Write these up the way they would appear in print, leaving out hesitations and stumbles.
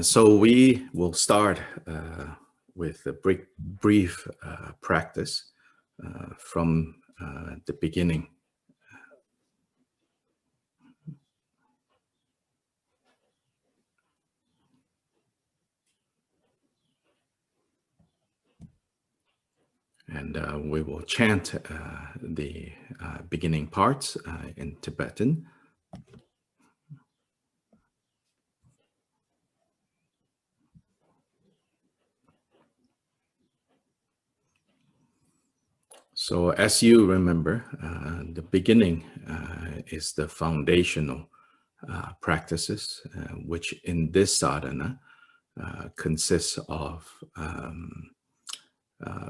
So we will start with a brief practice from the beginning. And we will chant the beginning parts in Tibetan. So as you remember, the beginning is the foundational practices, which in this sadhana consists of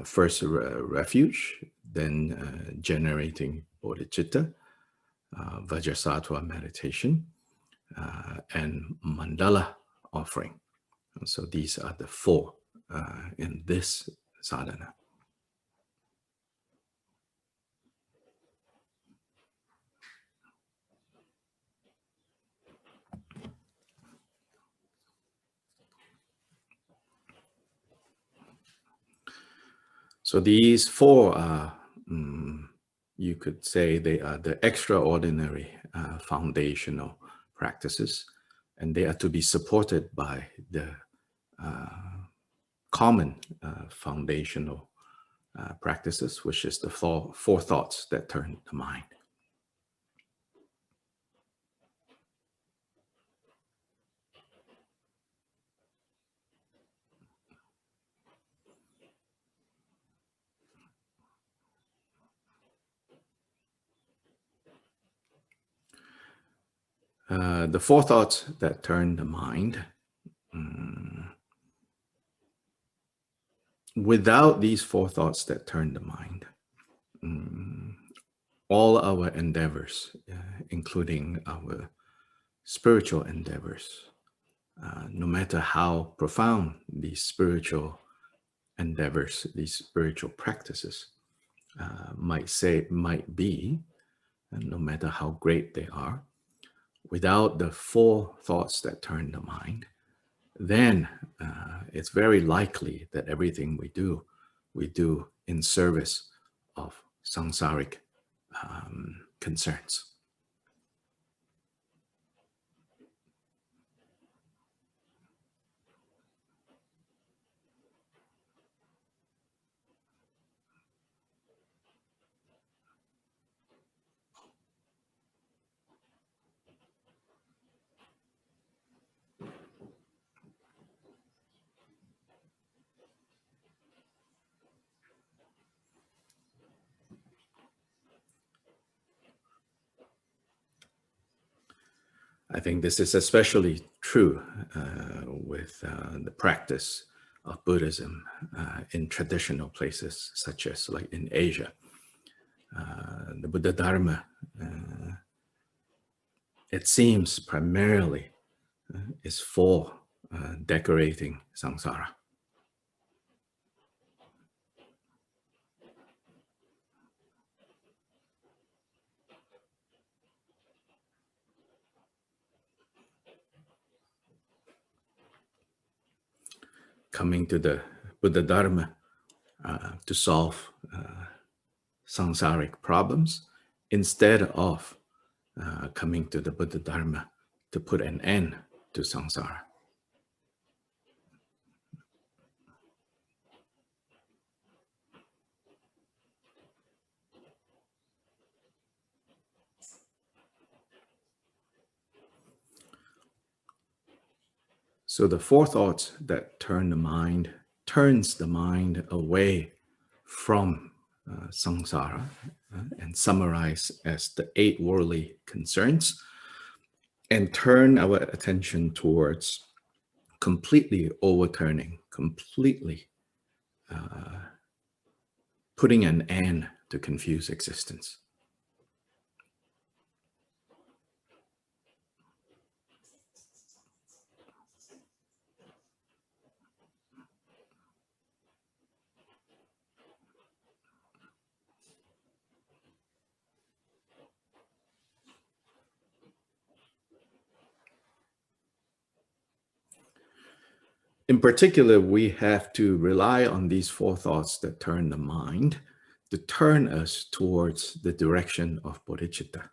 first refuge, then generating bodhicitta, vajrasattva meditation, and mandala offering. So these are the four in this sadhana. So these four are, you could say they are the extraordinary foundational practices, and they are to be supported by the common foundational practices, which is the four thoughts that turn the mind. The four thoughts that turn the mind. Without these four thoughts that turn the mind, all our endeavors, including our spiritual endeavors, no matter how profound these spiritual endeavors, these spiritual practices might be, and no matter how great they are, without the four thoughts that turn the mind, then it's very likely that everything we do in service of samsaric concerns. I think this is especially true with the practice of Buddhism in traditional places, such as like in Asia. The Buddha Dharma, it seems primarily is for decorating samsara. Coming to the Buddha Dharma to solve samsaric problems instead of coming to the Buddha Dharma to put an end to samsara. So the four thoughts that turns the mind away from samsara and summarize as the 8 worldly concerns, and turn our attention towards completely overturning, completely putting an end to confused existence. In particular, we have to rely on these four thoughts that turn the mind to turn us towards the direction of bodhicitta.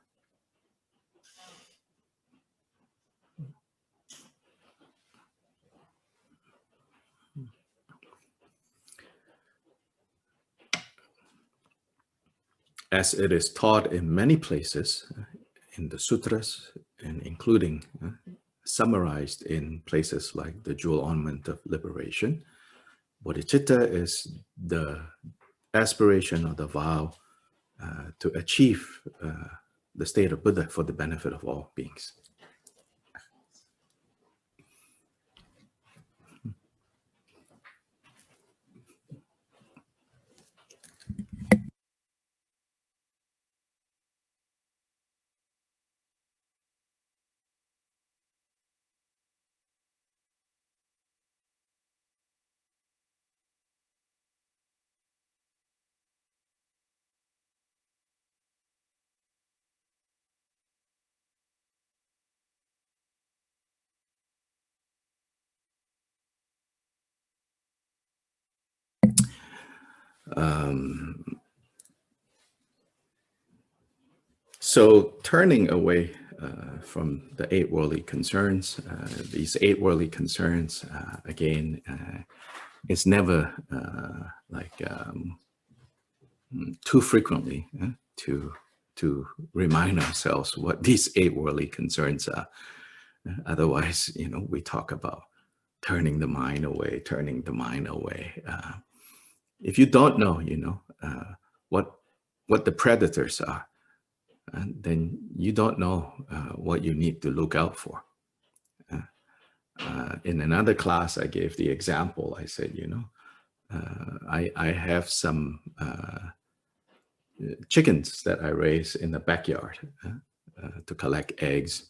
As it is taught in many places, in the sutras, and including summarized in places like the Jewel Ornament of Liberation, bodhicitta is the aspiration or the vow to achieve the state of Buddha for the benefit of all beings. So turning away from the eight worldly concerns, these eight worldly concerns, again, it's never too frequently to remind ourselves what these eight worldly concerns are. Otherwise, we talk about turning the mind away, turning the mind away. If you don't know, what the predators are, then you don't know what you need to look out for. In another class, I gave the example. I said, I have some chickens that I raise in the backyard to collect eggs.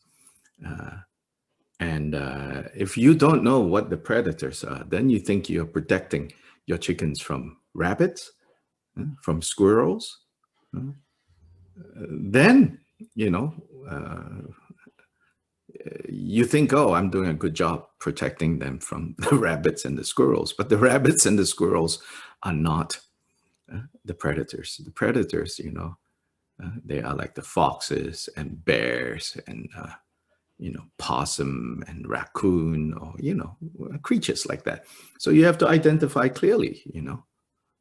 And if you don't know what the predators are, then you think you're protecting your chickens from rabbits, from squirrels. Then, you think, oh, I'm doing a good job protecting them from the rabbits and the squirrels. But the rabbits and the squirrels are not the predators. The predators, they are like the foxes and bears and, possum and raccoon, or, creatures like that. So you have to identify clearly,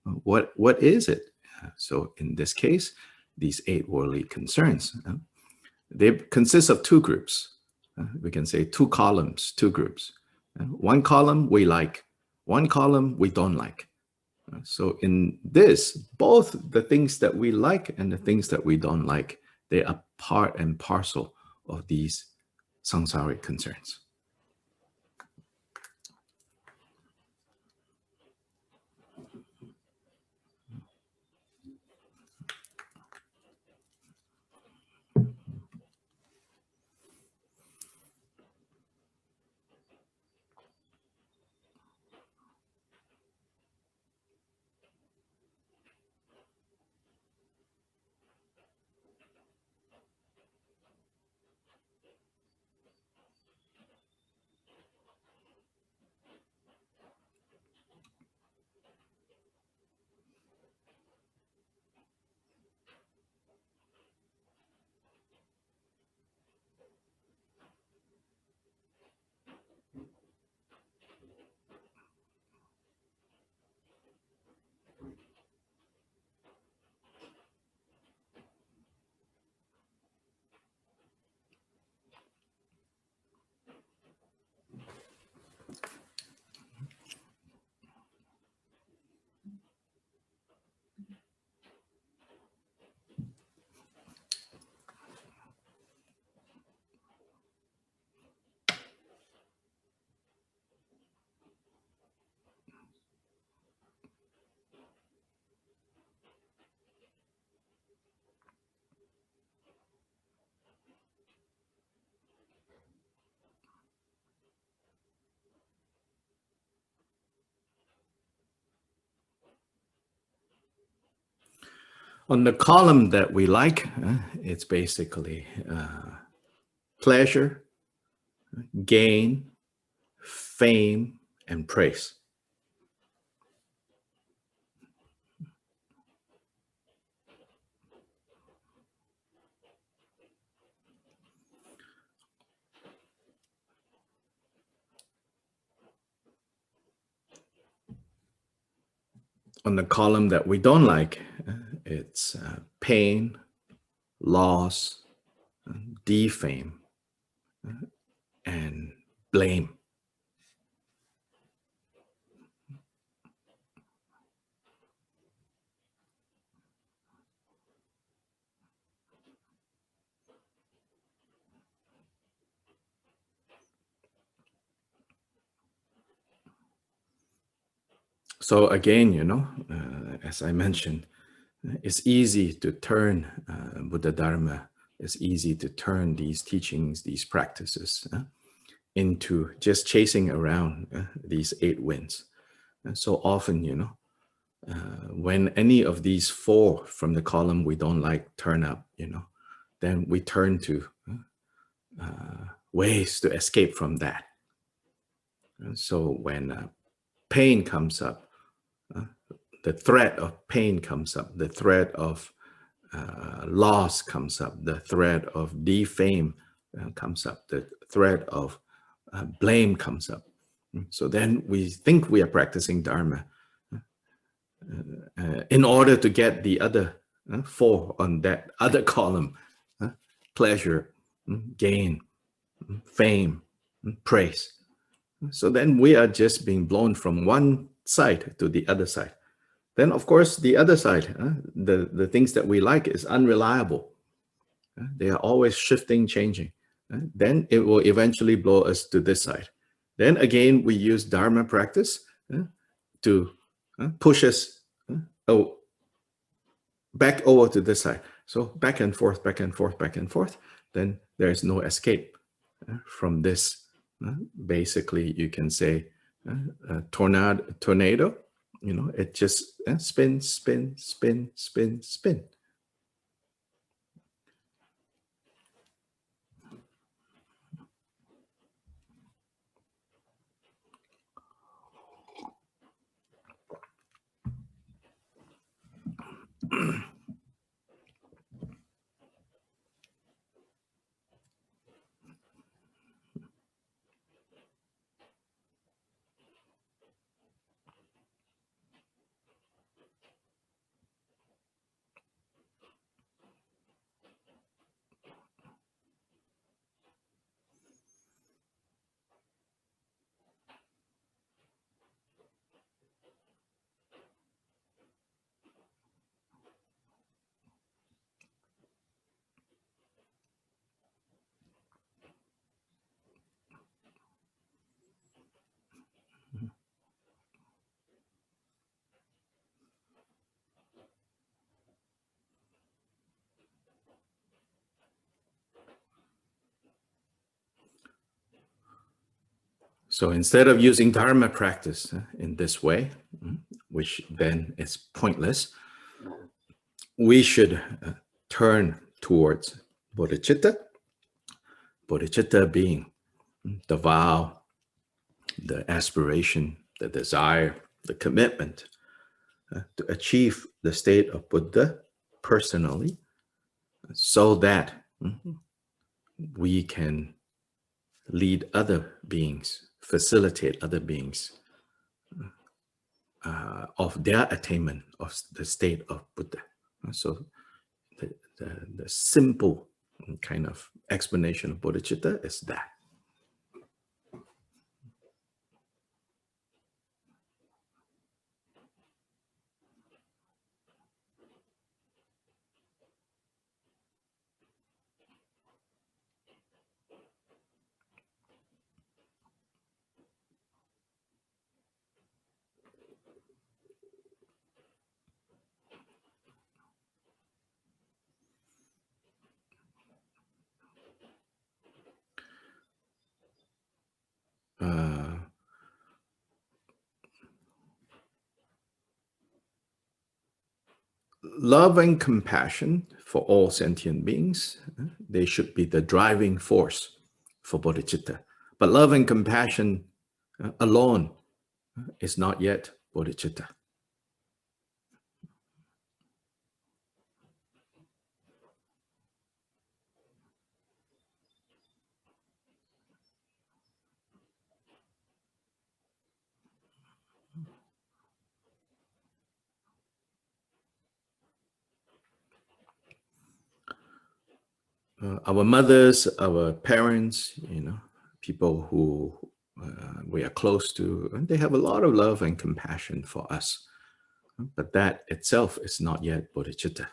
what is it? So in this case, these eight worldly concerns, they consist of two groups. We can say two columns, two groups. One column we like, one column we don't like. So in this, both the things that we like and the things that we don't like, they are part and parcel of these samsaric concerns. On the column that we like, it's basically pleasure, gain, fame, and praise. On the column that we don't like, it's pain, loss, defame, and blame. So again, as I mentioned, it's easy to turn Buddha Dharma, it's easy to turn these teachings, these practices into just chasing around these 8 winds. And so often, when any of these 4 from the column we don't like turn up, then we turn to ways to escape from that. And so when pain comes up, the threat of pain comes up, the threat of loss comes up, the threat of defame comes up, the threat of blame comes up. So then we think we are practicing Dharma in order to get the other 4 on that other column: pleasure, gain, fame, praise. So then we are just being blown from one side to the other side. Then, of course, the other side, the things that we like, is unreliable. They are always shifting, changing. Then it will eventually blow us to this side. Then again, we use Dharma practice to push us back over to this side. So back and forth, back and forth, back and forth. Then there is no escape from this. Basically, you can say tornado. It just spin, spin, spin, spin, spin. So instead of using Dharma practice in this way, which then is pointless, we should turn towards bodhicitta. Bodhicitta being the vow, the aspiration, the desire, the commitment to achieve the state of Buddha personally, so that we can lead other beings, facilitate other beings of their attainment of the state of Buddha. So the simple kind of explanation of bodhicitta is that. Love and compassion for all sentient beings, they should be the driving force for bodhicitta. But love and compassion alone is not yet bodhicitta. Our mothers, our parents, people who we are close to, and they have a lot of love and compassion for us. But that itself is not yet bodhicitta.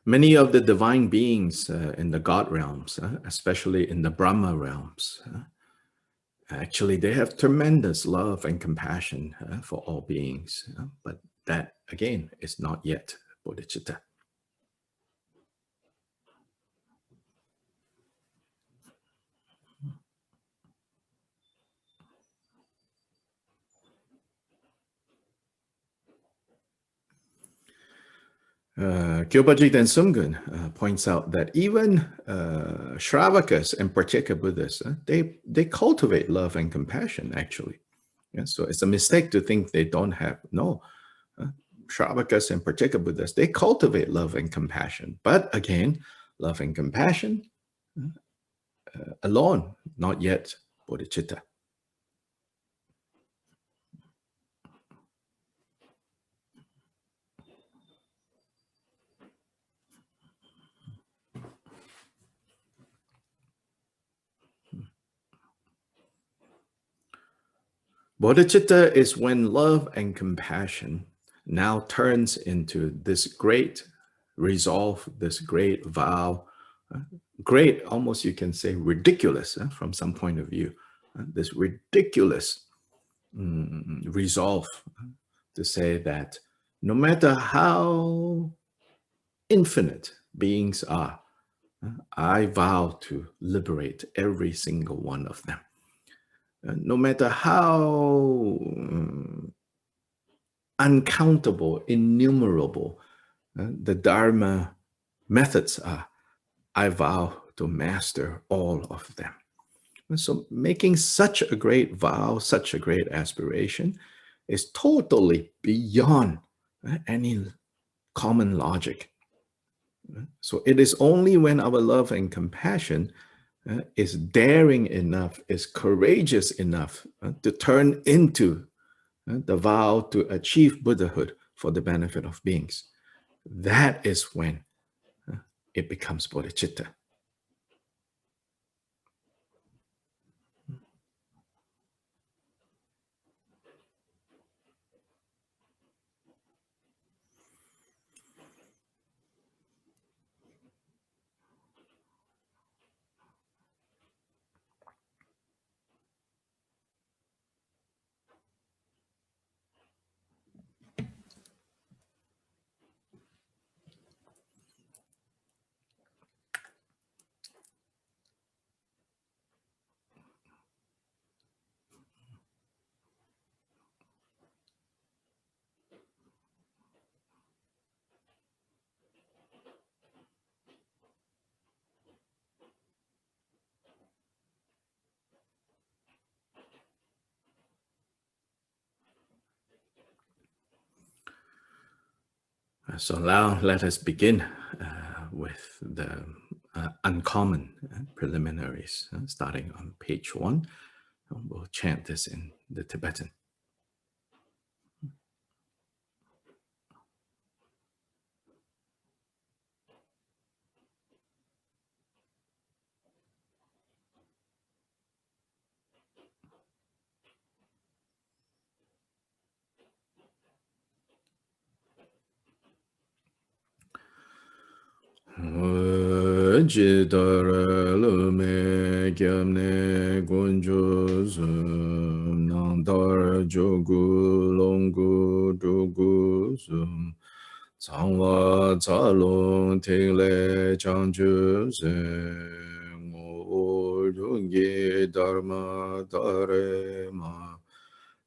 Many of the divine beings in the God realms, especially in the Brahma realms, actually they have tremendous love and compassion for all beings. But that, again, is not yet bodhicitta. Gyobajit and Sumgun points out that even Shravakas and Pratyeka Buddhists, they cultivate love and compassion, actually. Yeah, so it's a mistake to think they don't have. No, Shravakas and Pratyeka Buddhists, they cultivate love and compassion. But again, love and compassion alone, not yet bodhicitta. Bodhicitta is when love and compassion now turns into this great resolve, this great vow, great, almost you can say ridiculous from some point of view, this ridiculous resolve to say that no matter how infinite beings are, I vow to liberate every single one of them. No matter how uncountable, innumerable the Dharma methods are, I vow to master all of them. So making such a great vow, such a great aspiration is totally beyond any common logic. So it is only when our love and compassion is daring enough, is courageous enough to turn into the vow to achieve Buddhahood for the benefit of beings. That is when it becomes bodhicitta. So now let us begin with the uncommon preliminaries, starting on page 1. We'll chant this in the Tibetan. Jidara lume gyamne gunju zum nandar jogu longu dugu zum Tsangwa tsalung tingle changju zeng o yungi dharma dare ma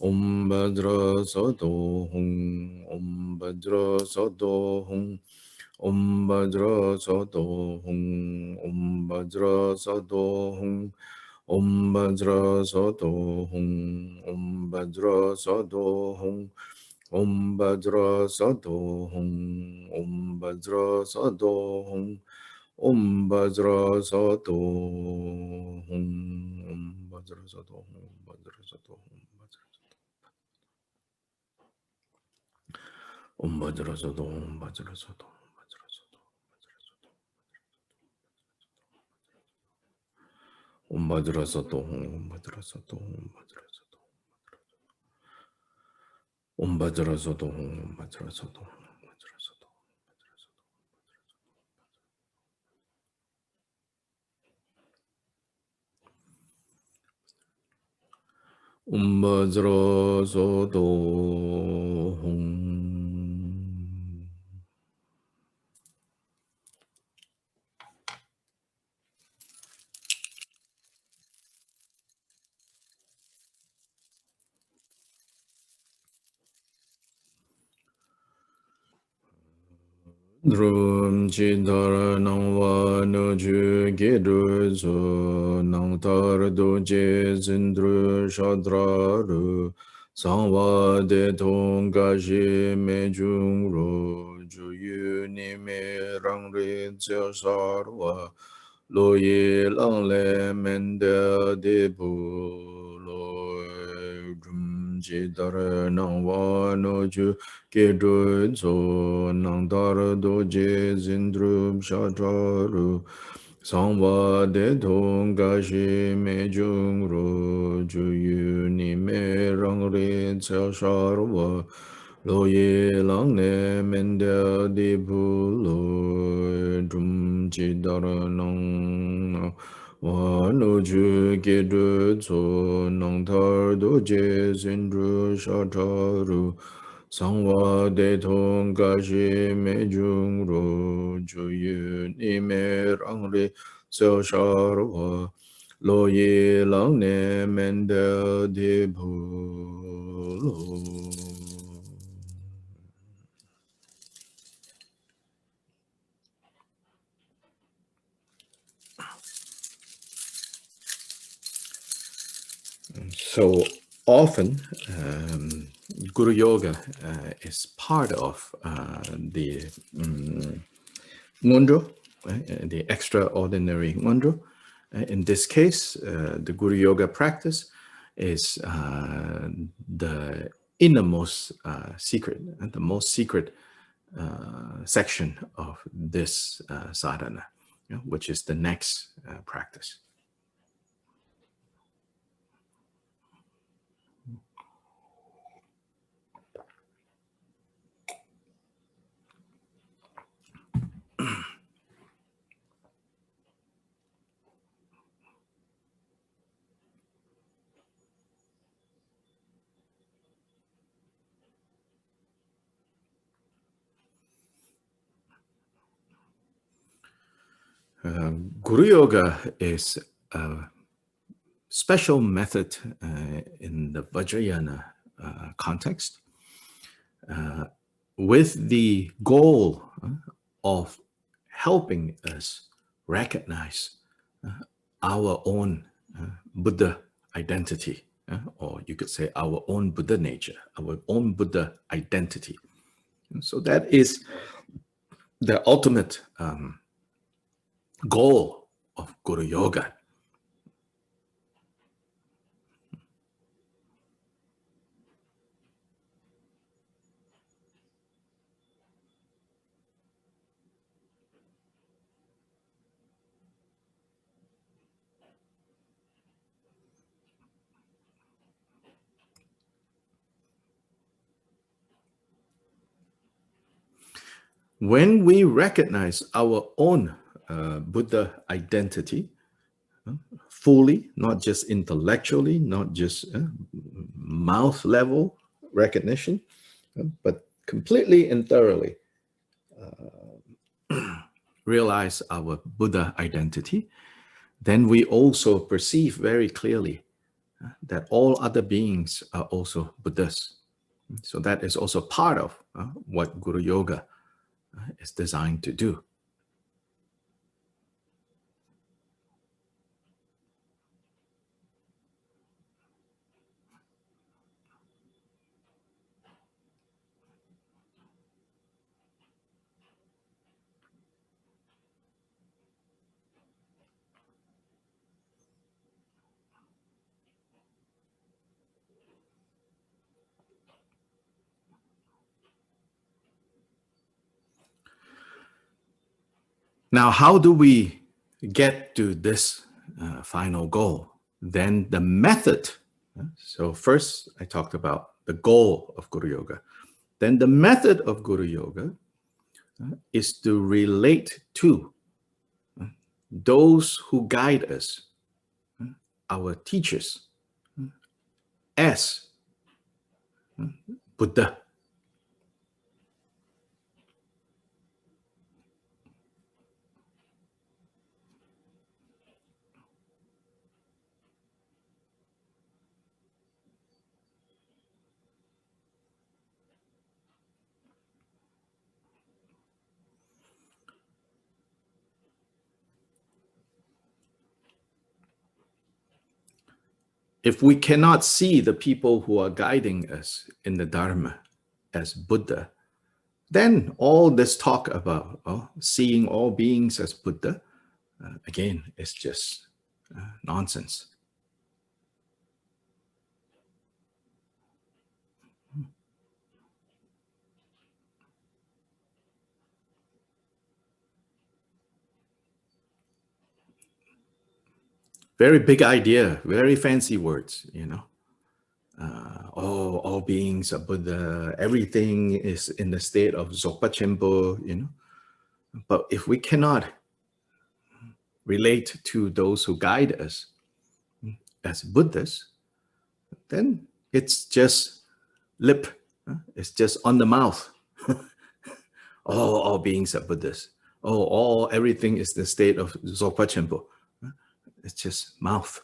Om Bhadra Sato Hum. Om Bhadra Sato Hum. Om Bhadra Sato Hum. Om Bhadra Sato Hum. Om Bhadra Sato Hum. Om Bhadra Sato Hum. Om Bhadra Sato Hum. Om Bhadra Sato Hum. Om Bhadra Sato Hum. Om Bhadra Sato Hum. Bhadra Sato Hum. Om Bhadra Sato Hum. Bhadra Sato Hum. Bhadra Sato Om Bhadra Sato Hum. Bhadra Sato Hum. Bhadra Sato Om Bhadra Sato Hum. Bhadra Sato Hum. Bhadra Sato Om Bhadra Sato Hum. Drum chidar nangwa no ju gedu zo nang tar do je zindru shadra ru sangwa de tong ga ji me jung ro ju yu ni me rang ri zio sar wa lo ye lang le men de bu lo drum chidar nangwa no ju Kedru zo nangdara doje zindrub shadraru sangwa de dong gashi me jung ro ju yu ni me rang re tsel sharwa lo ye lang ne mende di bu lo drum chi dara nang wa no ju kedru zo nangdara doje zindrub shadraru Sangwa de tong ga shi me jung ro ju yu ni me rang ri xiao sha ro lo yi lang ne men de di bu lo. So often, Guru Yoga is part of the Ngondro, the extraordinary Ngondro. In this case, the Guru Yoga practice is the innermost secret, the most secret section of this sadhana, which is the next practice. Guru Yoga is a special method in the Vajrayana context with the goal of helping us recognize our own Buddha identity, or you could say our own Buddha nature, our own Buddha identity. And so that is the ultimate goal of Guru Yoga. When we recognize our own Buddha identity fully, not just intellectually, not just mouth level recognition, but completely and thoroughly realize our Buddha identity, then we also perceive very clearly that all other beings are also Buddhas. So that is also part of what Guru Yoga is designed to do. Now, how do we get to this final goal? Then the method. So first, I talked about the goal of Guru Yoga. Then the method of Guru Yoga is to relate to those who guide us, our teachers, as Buddha. If we cannot see the people who are guiding us in the Dharma as Buddha, then all this talk about seeing all beings as Buddha, again, is just nonsense. Very big idea, very fancy words, you know. All beings are Buddha, everything is in the state of Dzogpa Chenpo, you know. But if we cannot relate to those who guide us as Buddhas, then it's just lip, it's just on the mouth. All beings are Buddhas. Everything is the state of Dzogpa Chenpo. It's just mouth.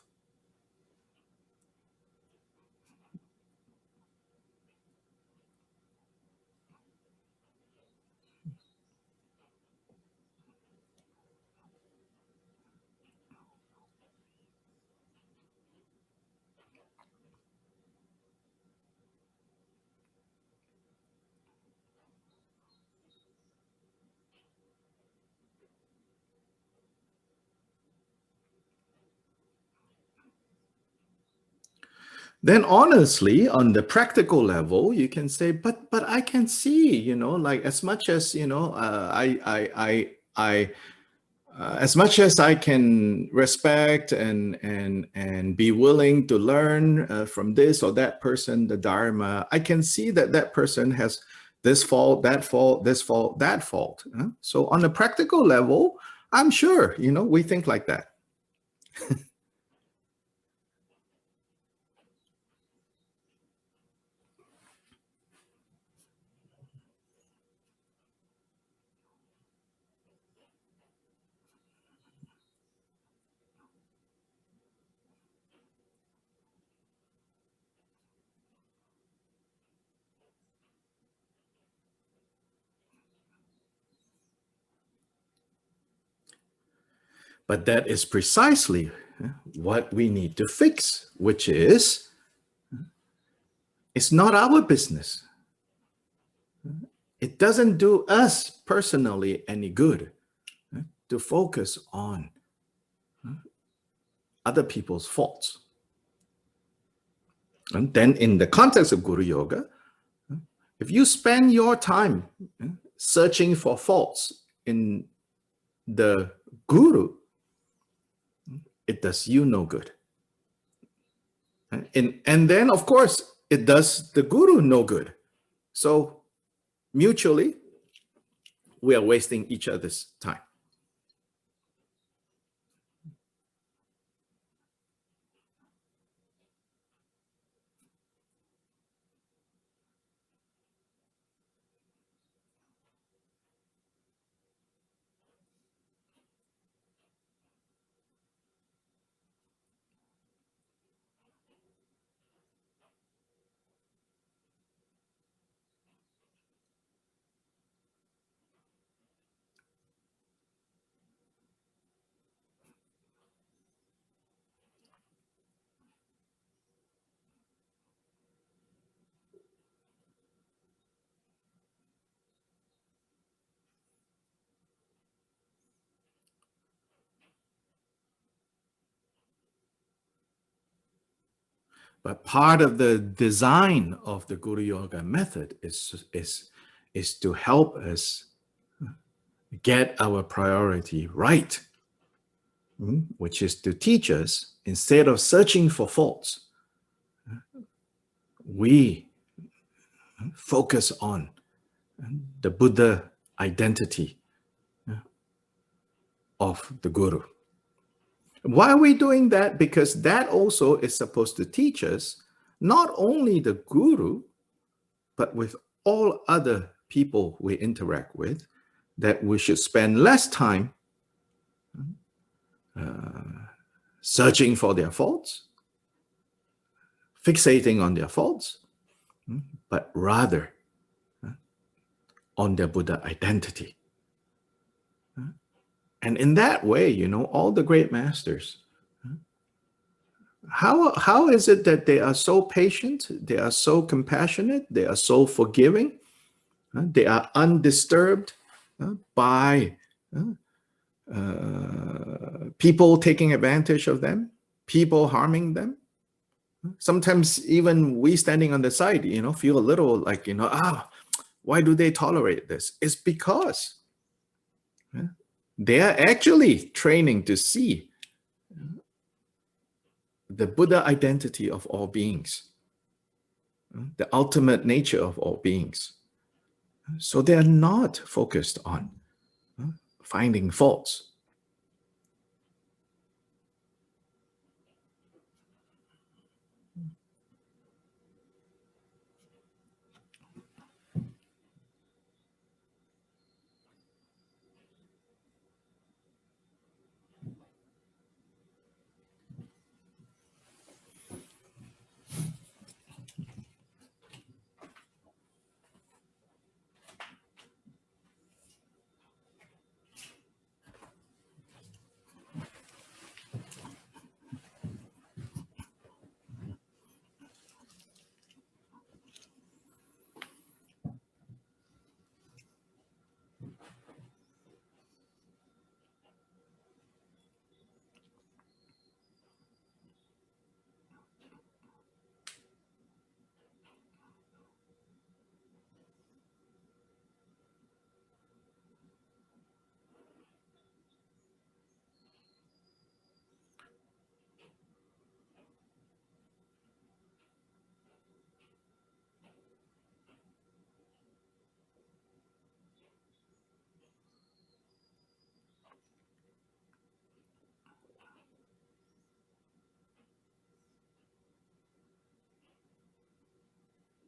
Then honestly, on the practical level, you can say, but I can see, you know, like as much as, you know, as much as I can respect and be willing to learn from this or that person, the Dharma, I can see that that person has this fault, that fault, this fault, that fault. So on a practical level, I'm sure, you know, we think like that. But that is precisely what we need to fix, which is, it's not our business. It doesn't do us personally any good to focus on other people's faults. And then in the context of Guru Yoga, if you spend your time searching for faults in the Guru, it does you no good. And then, of course, it does the Guru no good. So mutually, we are wasting each other's time. But part of the design of the Guru Yoga method is to help us get our priority right, which is to teach us, instead of searching for faults, we focus on the Buddha identity of the Guru. Why are we doing that? Because that also is supposed to teach us not only the Guru, but with all other people we interact with, that we should spend less time searching for their faults, fixating on their faults, but rather on their Buddha identity. And in that way, you know, all the great masters, how is it that they are so patient, they are so compassionate, they are so forgiving, they are undisturbed by people taking advantage of them, people harming them? Sometimes even we standing on the side, you know, feel a little like, you know, why do they tolerate this? It's because they are actually training to see the Buddha identity of all beings, the ultimate nature of all beings. So they are not focused on finding faults.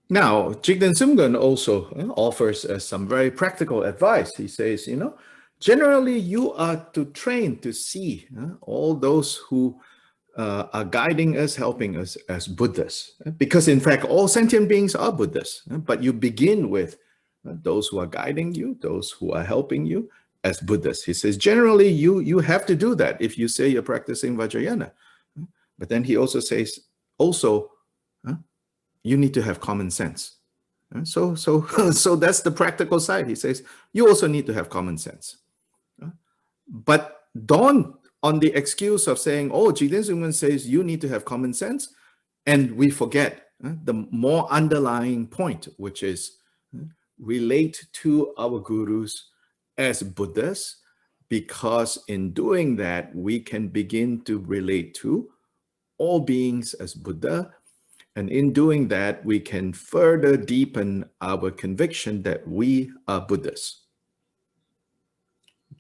Now, Jigden Sumgun also offers some very practical advice. He says, you know, generally you are to train to see all those who are guiding us, helping us as Buddhas. Because in fact, all sentient beings are Buddhas. But you begin with those who are guiding you, those who are helping you as Buddhas. He says, generally you have to do that if you say you're practicing Vajrayana. But then he also says, you need to have common sense. So that's the practical side. He says, you also need to have common sense. But don't on the excuse of saying, oh, Jigden Sumgun says you need to have common sense, and we forget the more underlying point, which is relate to our gurus as Buddhas, because in doing that, we can begin to relate to all beings as Buddha. And in doing that, we can further deepen our conviction that we are Buddhas.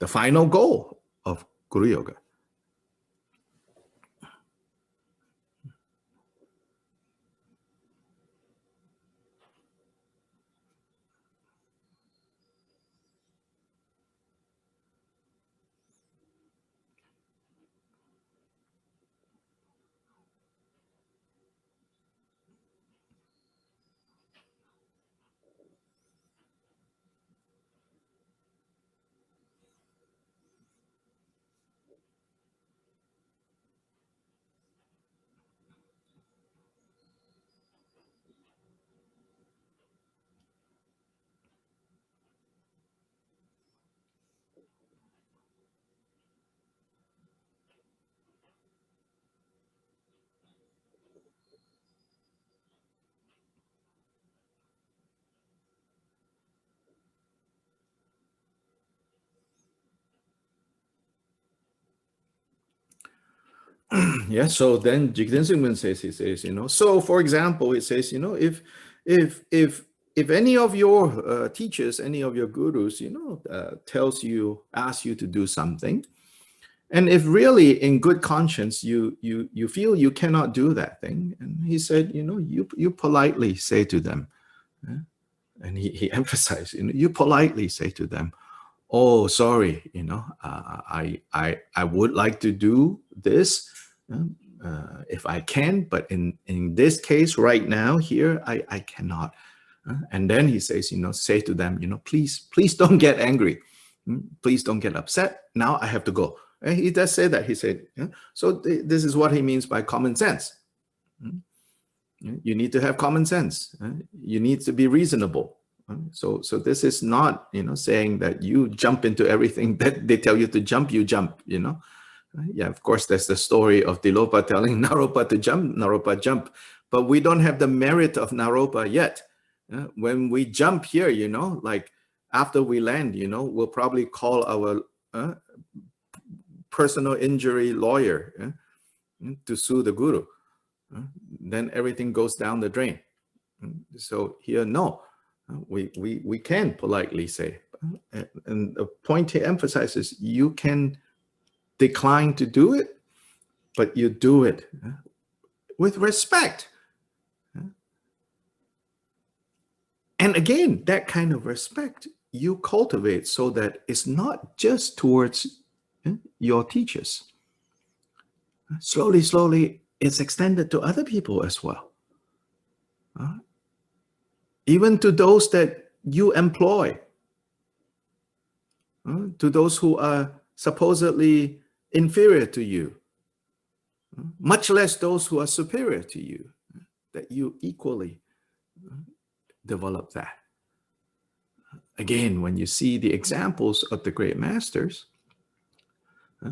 The final goal of Guru Yoga. Yeah, so then Jigten Singman says, he says, so for example, it says, if if any of your teachers, any of your gurus, asks you to do something, and if really in good conscience you feel you cannot do that thing, and he said, you politely say to them, and he emphasized, you politely say to them, oh, sorry, I would like to do this if I can, but in this case right now here, I cannot. And then he says, say to them, please don't get angry. Please don't get upset. Now I have to go. And he does say that. He said, so this is what he means by common sense. You need to have common sense. You need to be reasonable. So this is not, saying that you jump into everything that they tell you to jump, you jump, Yeah, of course, there's the story of Tilopa telling Naropa to jump, Naropa jump. But we don't have the merit of Naropa yet. When we jump here, like after we land, we'll probably call our personal injury lawyer to sue the guru. Then everything goes down the drain. So here, no, we can politely say. And the point he emphasizes, you can decline to do it, but you do it with respect. And again, that kind of respect you cultivate so that it's not just towards your teachers. Slowly, slowly, it's extended to other people as well. Even to those that you employ, to those who are supposedly inferior to you, much less those who are superior to you, that you equally develop that. Again, when you see the examples of the great masters,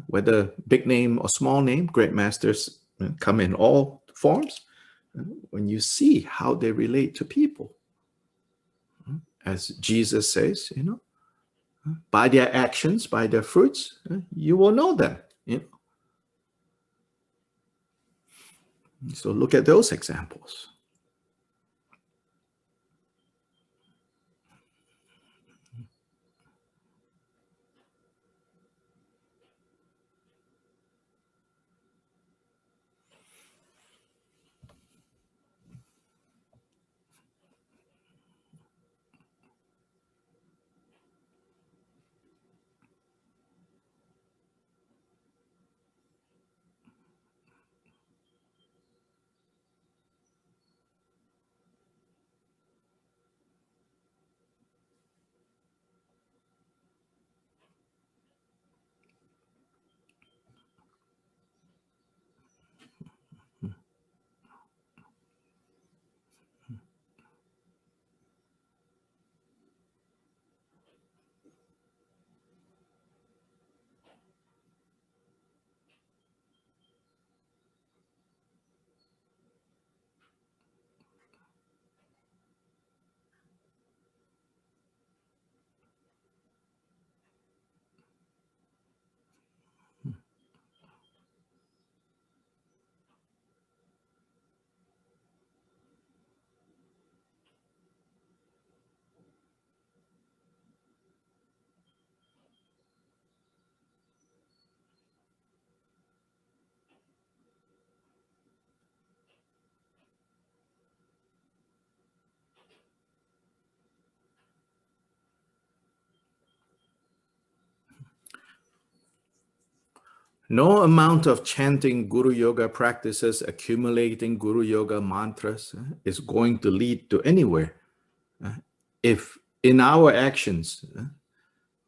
whether big name or small name, great masters come in all forms. When you see how they relate to people, as Jesus says, by their actions, by their fruits, you will know them. So look at those examples. No amount of chanting Guru Yoga practices, accumulating Guru Yoga mantras is going to lead to anywhere if in our actions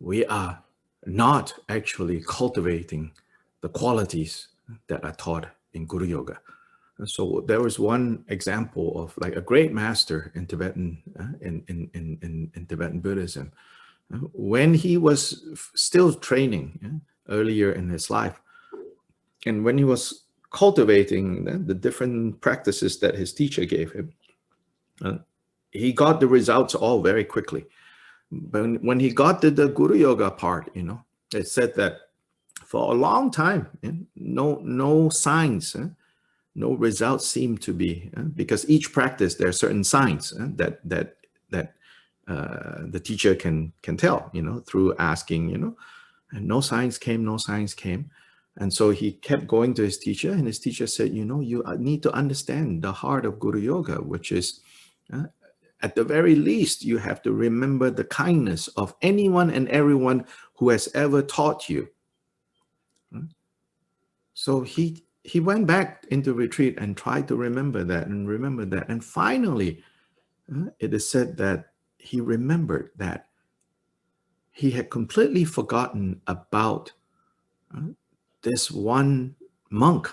we are not actually cultivating the qualities that are taught in Guru Yoga. So there was one example of like a great master in Tibetan in Tibetan Buddhism. When he was still training earlier in his life, and when he was cultivating the different practices that his teacher gave him, he got the results all very quickly. But when he got to the Guru Yoga part, it said that for a long time. No signs, no results seem to be, because each practice there are certain signs that the teacher can tell, through asking, and no signs came, no signs came. And so he kept going to his teacher, and his teacher said, you need to understand the heart of Guru Yoga, which is, at the very least, you have to remember the kindness of anyone and everyone who has ever taught you. So he went back into retreat and tried to remember that. And finally, it is said that he remembered that he had completely forgotten about this one monk.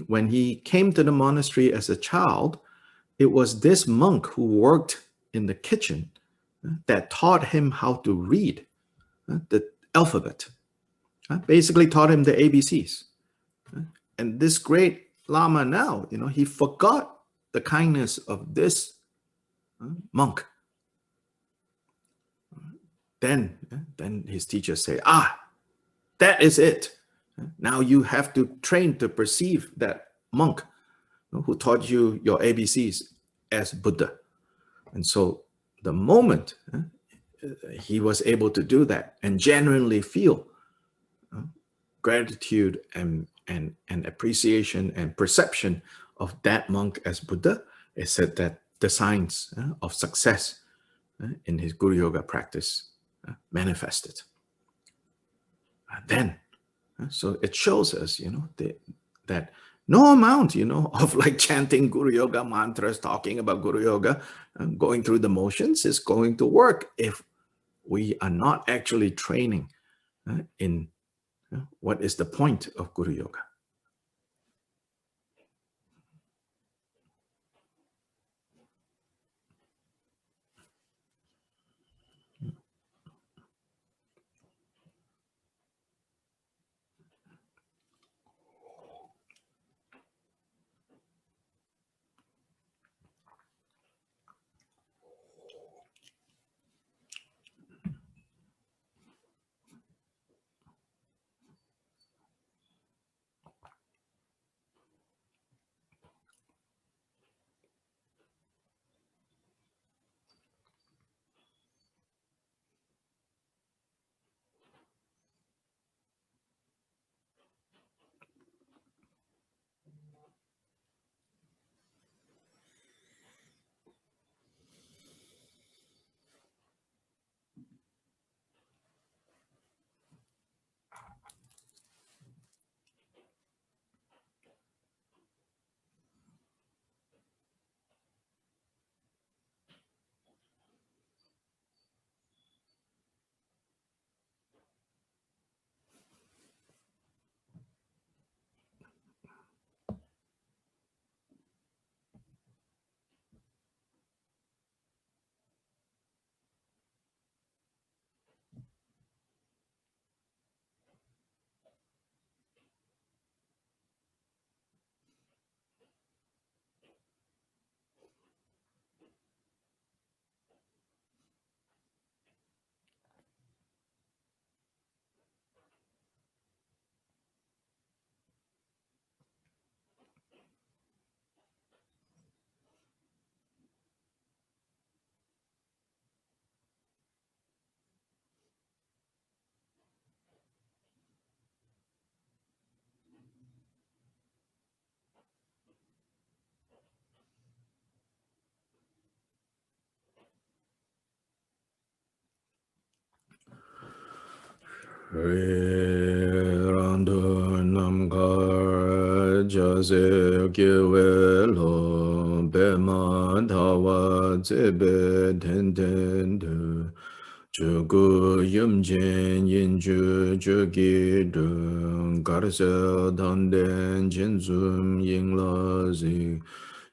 When he came to the monastery as a child, it was this monk who worked in the kitchen that taught him how to read the alphabet, basically taught him the ABCs. And this great Lama now, he forgot the kindness of this monk. Then his teacher say, that is it. Now you have to train to perceive that monk who taught you your ABCs as Buddha. And so the moment he was able to do that and genuinely feel gratitude and appreciation and perception of that monk as Buddha, it said that the signs of success in his Guru Yoga practice manifested. Then, so it shows us, that no amount, of like chanting Guru Yoga mantras, talking about Guru Yoga, going through the motions is going to work if we are not actually training in what is the point of Guru Yoga. Randu namgar jase gyevelo bema dhawa zebe tendendu jugu yumjen yinju jugi du garse danden jinzum yinglazi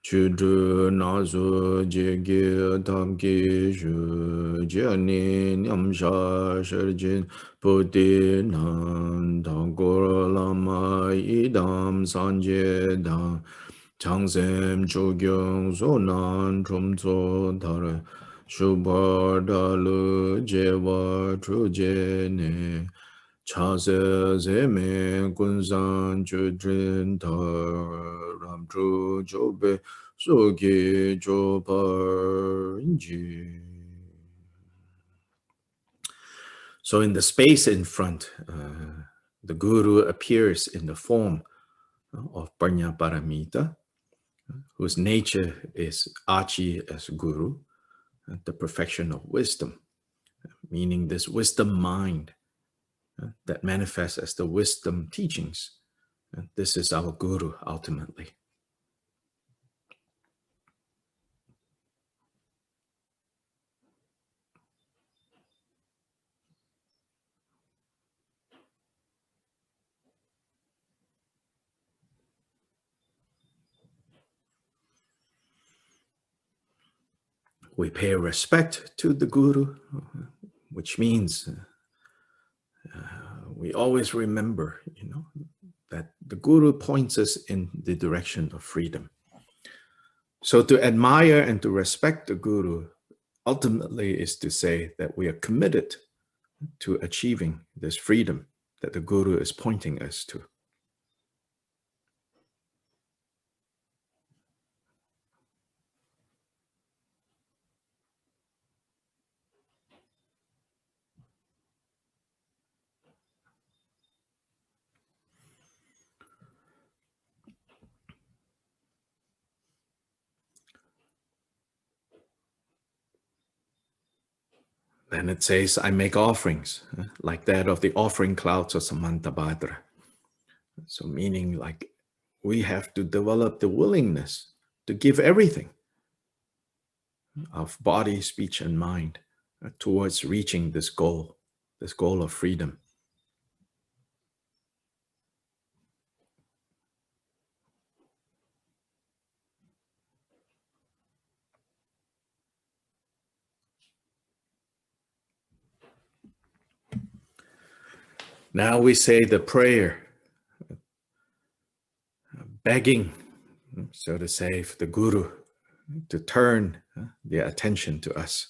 Chudru nazu jigi tamki shu jani nyamsha sharjin Buddhi nan tangur lama idam sanje dang Changsem chogyong so nan chumso tar Shubhar dalu jewa truje ne Chaze zeme kunzan chudrin tar ramtru jobe soge jopar inji. So in the space in front, the Guru appears in the form of Panya Paramita, whose nature is Achi as Guru, the perfection of wisdom, meaning this wisdom mind that manifests as the wisdom teachings. This is our Guru ultimately. We pay respect to the Guru, which means we always remember, that the Guru points us in the direction of freedom. So to admire and to respect the Guru ultimately is to say that we are committed to achieving this freedom that the Guru is pointing us to. Then it says, I make offerings, like that of the offering clouds of Samantabhadra. So meaning like we have to develop the willingness to give everything of body, speech, and mind towards reaching this goal of freedom. Now we say the prayer, begging, so to say, for the Guru to turn their attention to us.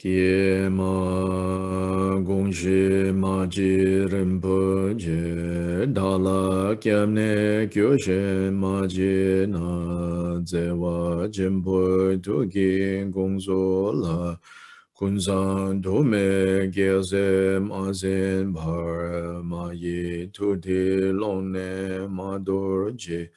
Kie ma gongshi ma ji rinpo je dala kyamne kyoshe ma ji na zewa jimpo tuki gongso la kunzan dome gyeze ma zin bar ma yi tuti longne ma dorje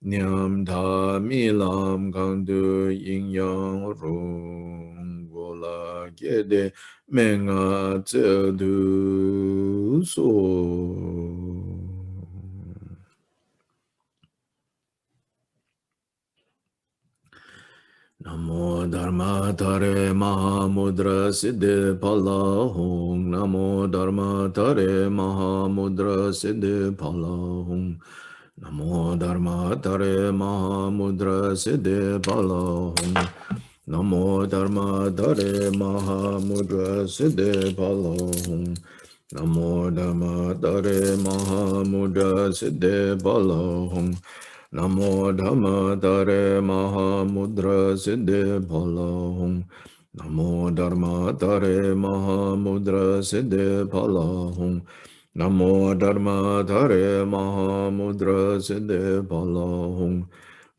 Nyam da mi lam kandu yin yang rung gola gede menga tsedu so. Namo Dharma Tare Mahamudra Siddhi Pala Hung. Namo Dharma Tare Mahamudra Siddhi Pala Hung. Namo Dharma Tare Mahamudra Siddhi Pala Hung. Namo Dharma Tare Mahamudra Siddhi Pala Hung. Namo Dhamma Tare Mahamudra Siddhi Pala Hung. Namo Dhamma Tare Mahamudra Siddhi Phala Hung. Namo Dharma Tare Mahamudra Siddhi Phala Hung. Namo Dharma Tare Mahamudra Siddhi Phala Hung.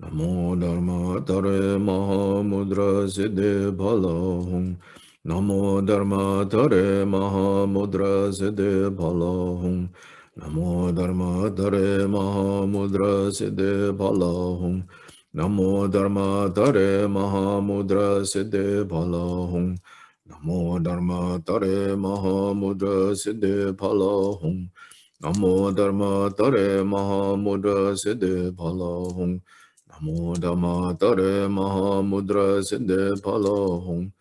Namo Dharma Tare Mahamudra Siddhi Phala Hung. Namo Dharma Tare Mahamudra Siddhi Phala Hung. Namo Dharma Tare Mahamudra Siddhi Phala Hung. Namo Dharma Tare Mahamudra Siddhi Phala Hung. Namo Dharma Tare Mahamudra Siddhi Phala Hung. Namo Dharma Tare Mahamudra Siddhi Phala Hung. Namo Dhamma Tare Mahamudra Siddhi Phala Hung.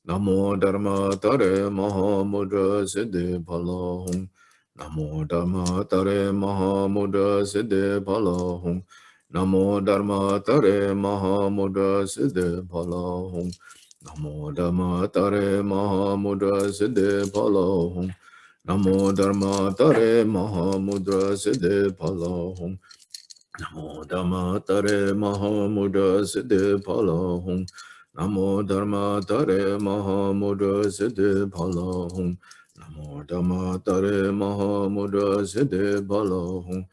Namo Dharma Tare Mahamudra Siddhi Phala Hung. Namo Dhamma Tare Mahamudra Siddhi Phala Hung. Namo Dharma Tare Mahamudra Siddhi Phala Hung. Namo Dhamma Tare Mahamudra Siddhi Phala Hung. Namo Dharma Tare Mahamudra Siddhi Phala Hung. Namo Dhamma Tare Mahamuda Siddhi Phala Hum. Namo Dhamma Tare Mahamuda Siddhi Phala Hum. Namo Dhamma Tare Mahamuda Siddhi Phala Hum.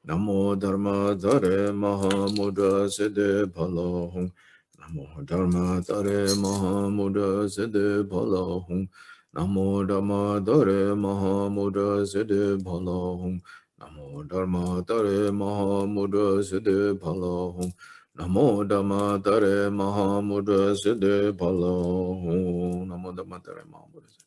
Namo Dhamma Tare Mahamuda Siddhi Phala Hum. Namo Dhamma Tare Mahamuda Siddhi Phala Hum. Namo Dhamma Tare Mahamuda Siddhi Phala Hum. Namo Dharma Tare Mahamuda Siddhi Phala Hum. Namo Dhamma Tare Mahamuda Siddhi Phala Hum. Namo Dhamma Tare Mahamuda Siddhi.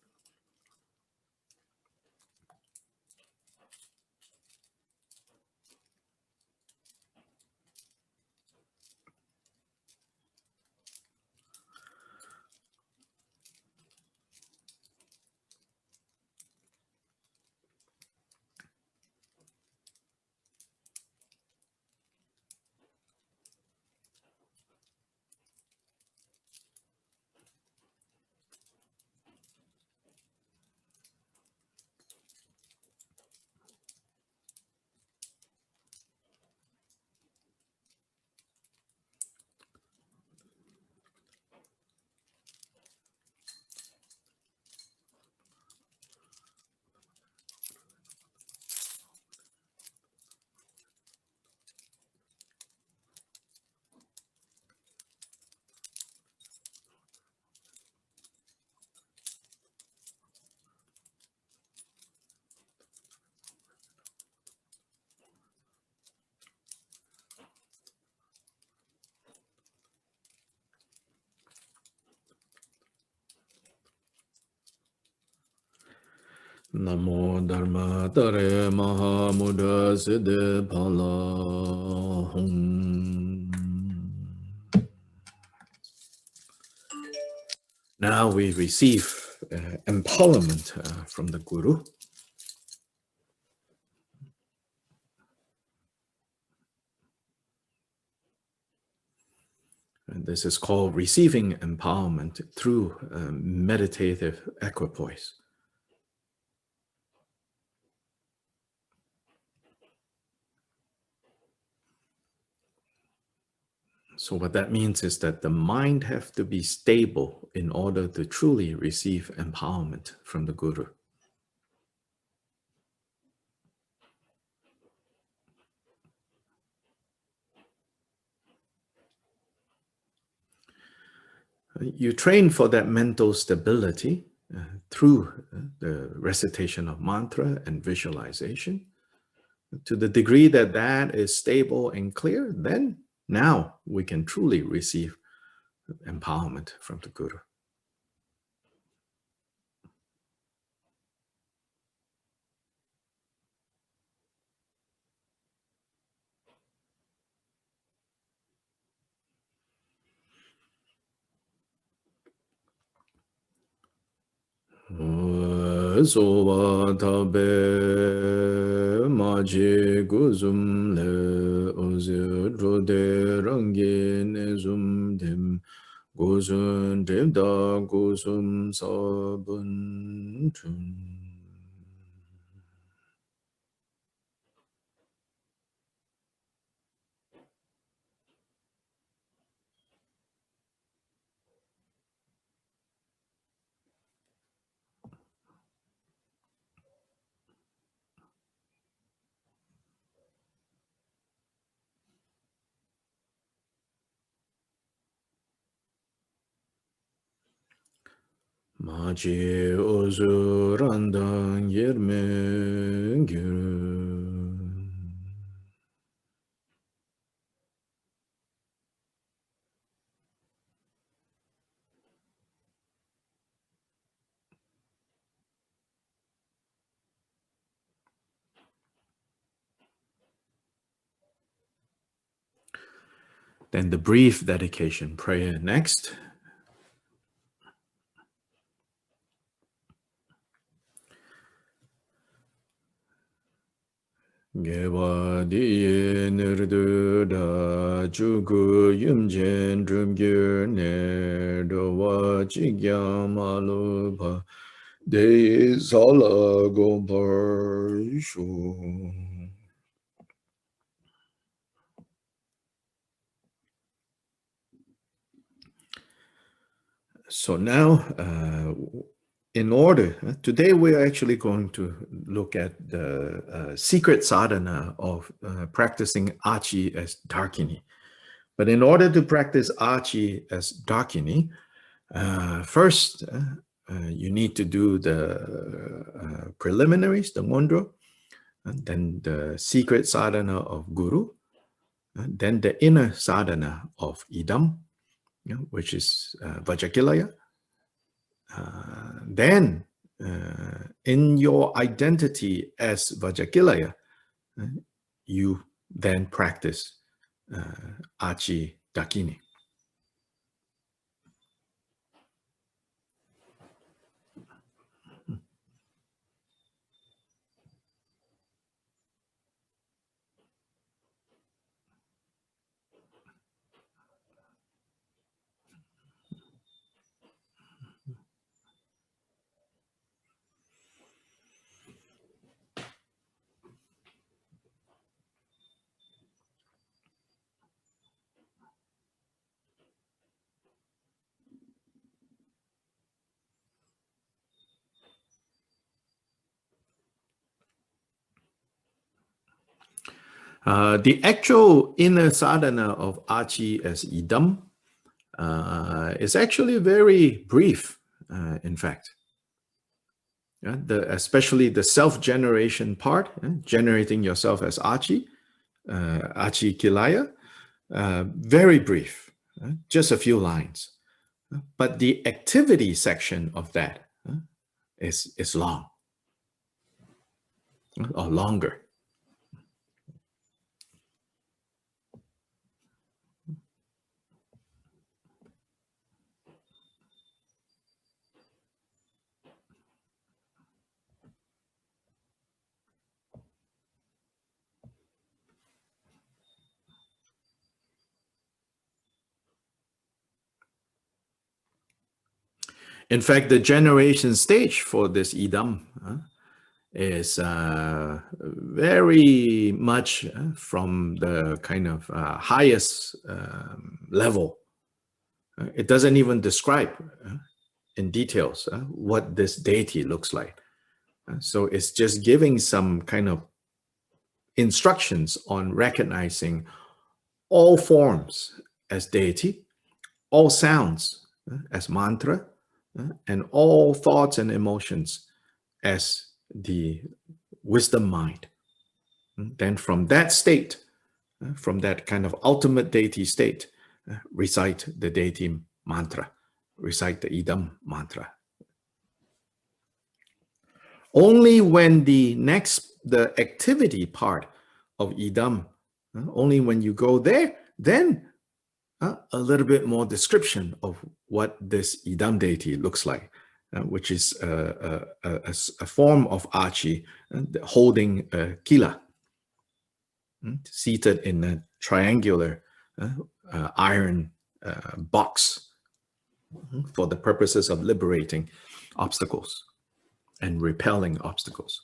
Namo Dharma Tare Mahamuda Siddhi Phala Hum. Now we receive empowerment from the Guru. And this is called receiving empowerment through meditative equipoise. So what that means is that the mind has to be stable in order to truly receive empowerment from the Guru. You train for that mental stability through the recitation of mantra and visualization. To the degree that that is stable and clear, then now we can truly receive empowerment from the Guru. Soba tabe maji guzum le ozi rode rangi nezum dim guzun dim da guzum sabun chun. Maji ozu randan yerme gyur. Then the brief dedication prayer next. Gewa diye nerdu da chugu yumjen drumgyur nerdu wa chigya malu pa de sala gompar shu. So now, in order, today we're actually going to look at the secret sadhana of practicing Achi as Dakini. But in order to practice Achi as Dakini, first you need to do the preliminaries, the Mondro, and then the secret sadhana of Guru, and then the inner sadhana of Idam, which is Vajakilaya. Then, in your identity as Vajakilaya, you then practice Achi Dakini. The actual inner sadhana of Achi as Idam is actually very brief, in fact. Especially the self-generation part, generating yourself as Achi, Achi Kilaya, very brief, just a few lines. But the activity section of that is long, or longer. In fact, the generation stage for this Idam is very much from the kind of highest level. It doesn't even describe in details what this deity looks like. So it's just giving some kind of instructions on recognizing all forms as deity, all sounds as mantra, and all thoughts and emotions as the wisdom mind. Then from that state, from that kind of ultimate deity state, recite the deity mantra, recite the Idam mantra. Only when the activity part of Idam, only when you go there, then a little bit more description of what this Idam deity looks like, which is a form of Achi holding a kila, seated in a triangular iron box for the purposes of liberating obstacles and repelling obstacles.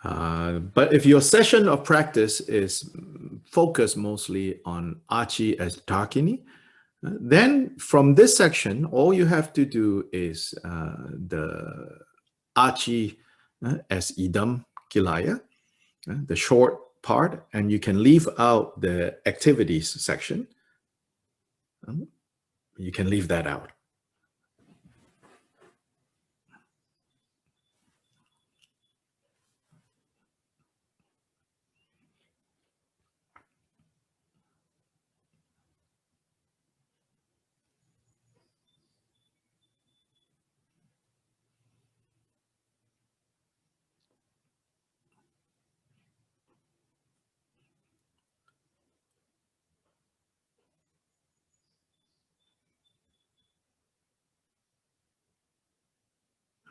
But if your session of practice is focused mostly on Achi as Dakini, then from this section, all you have to do is the Achi as Idam Kilaya, the short part, and you can leave out the activities section. You can leave that out.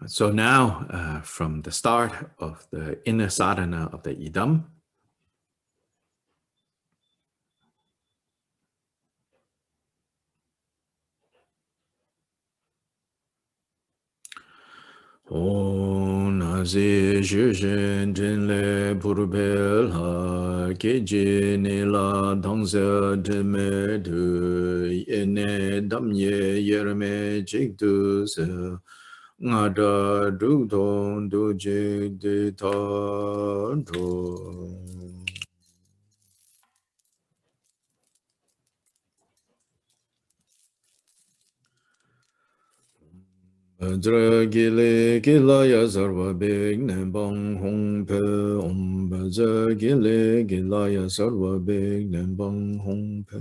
So now, from the start of the inner sadhana of the idam, Om Nazi Shushin Jinle Purpel Ha Keji Nila Dongse Dime Du Yene Damye Yerme Jigdu Se Ngada Du Don Du Jig Di Ta Du Bhadra Gile Gilaya Sarva Big Nembang Hong Pe Om Bhadra Gile Gilaya Sarva Big Nembang Hong Pe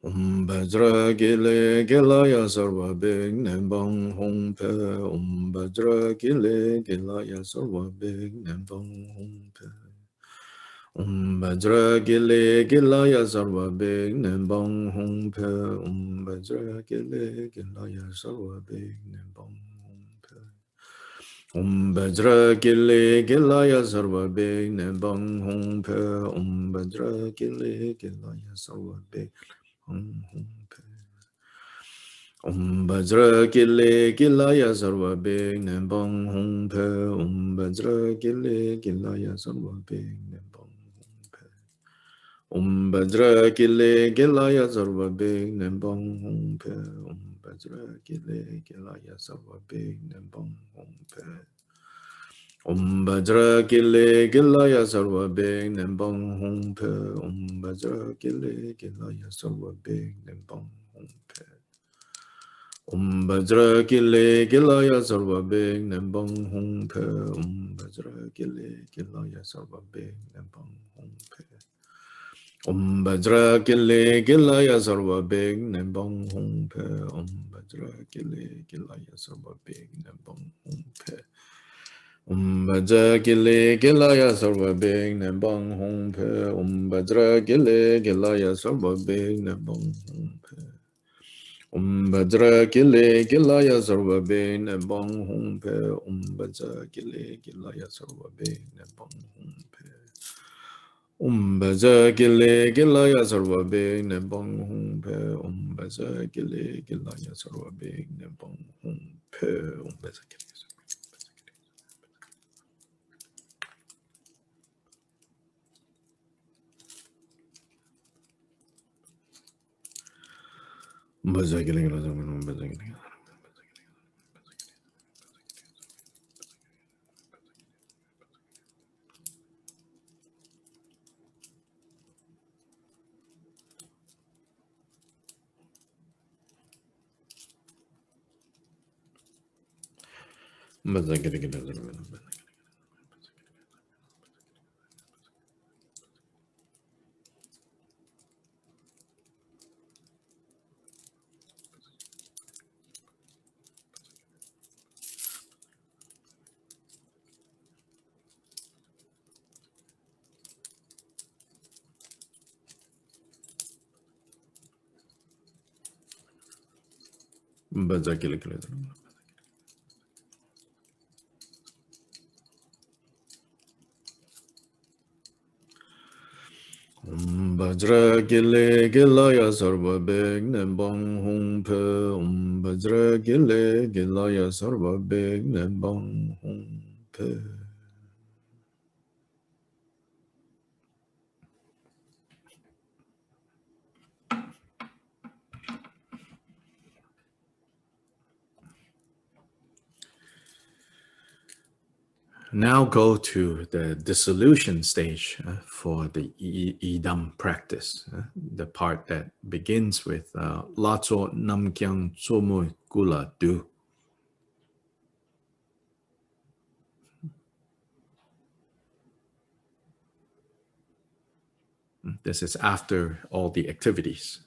Om Bhadra Gile Gilaya Sarva Big Nembang Hong Pe Om Bhadra Gile Gilaya Sarva Big Nembang Hong Pe Om Bhadra Gile Gilaya Sarva Big Nembang Hong Pe Om Bhadra Gile Gilaya Sarva Big Nembang Hong Pe Om Bhadra Gile Gilaya Sarva Big Nembang Hong Pe Om Bhadra Gile Gilaya Sarva Big Hong Pe Om Bhadra Gile Gilaya Sarva Big Nembang Hong Pe Om Bhadra Gile Gilaya Sarva Big Nembang Hong Pe Om Bhadra Gile Gilaya Sarva Big Nembang Hong Pe Om Bhadra Gile Gilaya Sarva Big Nembang Hong Pe Om Bhadra Gile Gilaya Sarva Big Nembang Hong Pe Om Bhadra Gile Gilaya Sarva Big Nembang Hong Pe Om Bhadra Gile Gilaya Sarva Big Nembang Hong Pe Om Bhadra Gile Gilaya Sarva Big Nembang Hong Pe Om Bhadra Gile Gilaya Sarva Big Nembang Hong Pe Om Bhadra Gile Gilaya Sarva Big Nembang Hong Pe Om Bhadra Gile Gilaya Sarva Big Nembang Hong Pe Om Bhadra Gile Gilaya Sarva Big Nembang Hong Pe Om Bhadra Gile Gilaya Sarva Big Nembang Hong Pe Om Bhadra Gile Gilaya Sarva Big Nembang Hong Pe Om Bhadra Gile Gilaya Sarva Big Nembang Hong Pe Om Bhadra Gile Gilaya Sarva Big Nembang Hong Pe Om Bhadra Gile Bhadra Gile Gilaya Sarva Big Nembang Hong Pe Bhadra Gile Gilaya Sarva Big Nembang Bhadra Gile Gilaya Sarva Om Bhadra Gile Gilaya Sarva Big Nembang Hong Pe Om Bhadra Gile Gilaya Sarva Big Nembang Hong Pe Now go to the dissolution stage for the idam practice, the part that begins with Latso Namkyang Tsomu Gula Du. This is after all the activities.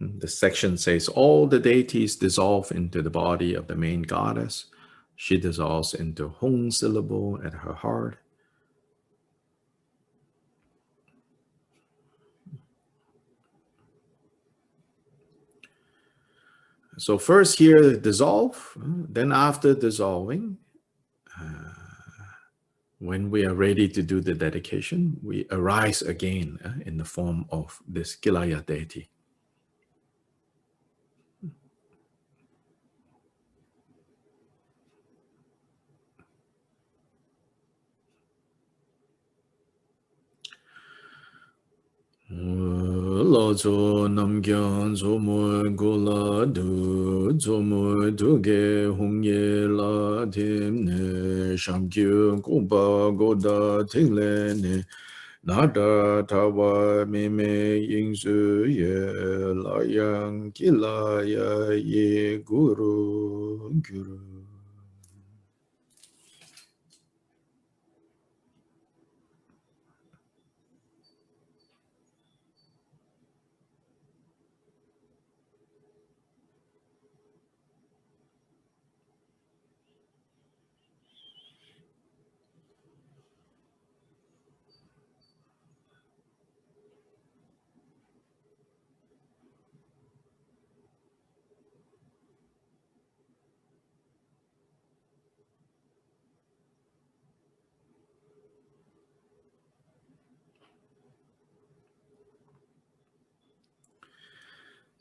The section says all the deities dissolve into the body of the main goddess. She dissolves into Hong syllable at her heart. So first here dissolve, then after dissolving, when we are ready to do the dedication, we arise again in the form of this Kilaya deity. Lozo namgyan zomo gola du zomo duge hongye la timne shamkyu kuba goda tingle ne nada tawa mime yingsu ye la yang kilaya ye guru guru.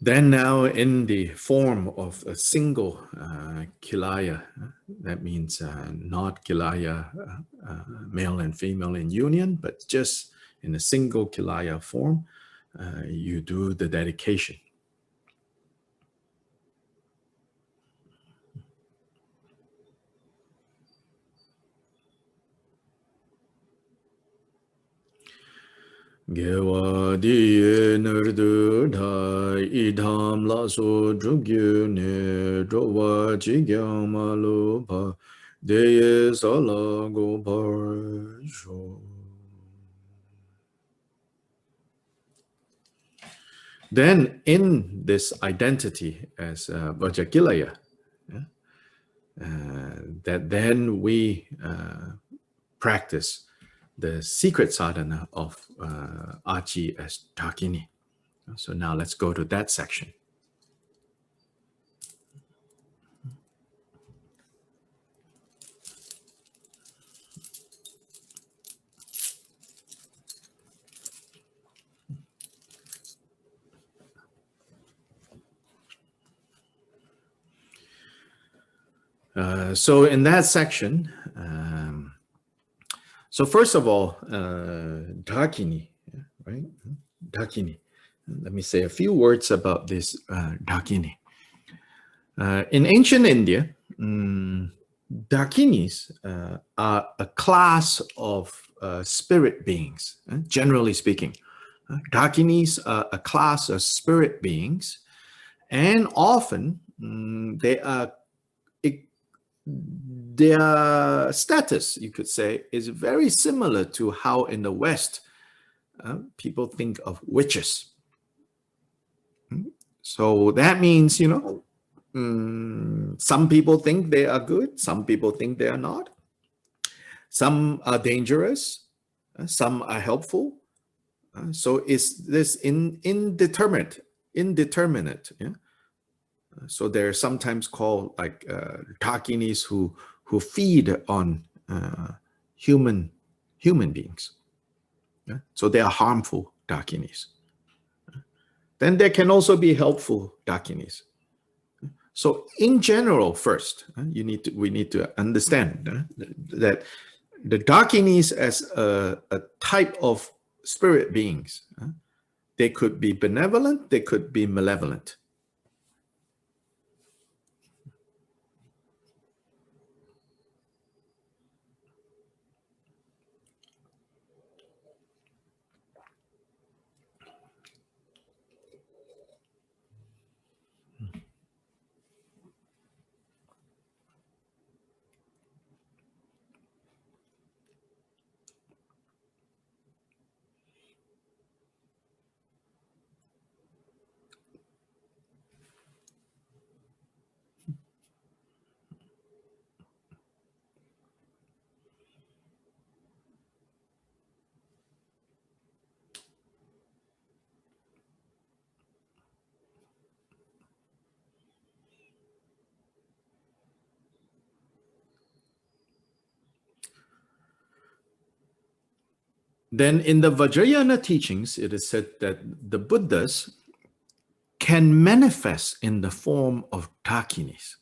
Then now in the form of a single kilaya, that means not kilaya, male and female in union, but just in a single kilaya form, you do the dedication. Gewa diye nerdu da idam la so drugyu ne drowa jigyang malu pa deye sala go par sho. Then in this identity as Vajakilaya, that then we practice the secret sadhana of Achi as Dakini. So now let's go to that section. So in that section, so first of all, Dakini, right? Dakini. Let me say a few words about this Dakini. In ancient India, Dakinis are a class of spirit beings, generally speaking. Dakinis are a class of spirit beings, and often their status, you could say, is very similar to how in the West people think of witches. So that means, you know, some people think they are good, some people think they are not. Some are dangerous, some are helpful. So is this indeterminate? Yeah? So they're sometimes called like Dakinis who feed on human beings. Yeah? So they are harmful Dakinis. Then there can also be helpful Dakinis. So in general, first, we need to understand that the Dakinis as a type of spirit beings They could be benevolent, they could be malevolent. Then in the Vajrayana teachings, it is said that the Buddhas can manifest in the form of Dakinis.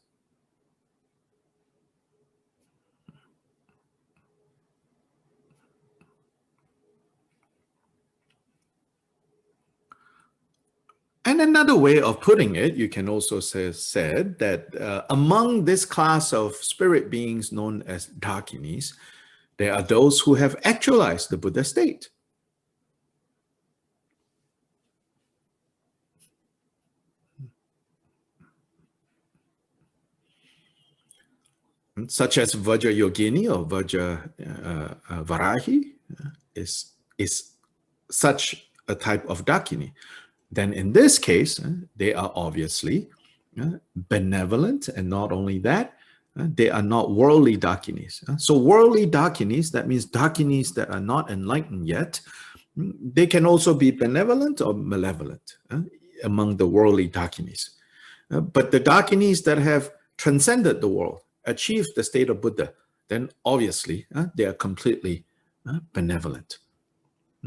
And another way of putting it, you can also say said that among this class of spirit beings known as Dakinis, there are those who have actualized the Buddha state. Such as Vajrayogini or Varahi is such a type of Dakini. Then in this case, they are obviously benevolent, and not only that, they are not worldly Dakinis. So worldly Dakinis, that means Dakinis that are not enlightened yet, they can also be benevolent or malevolent among the worldly Dakinis. But the Dakinis that have transcended the world, achieved the state of Buddha, then obviously they are completely benevolent.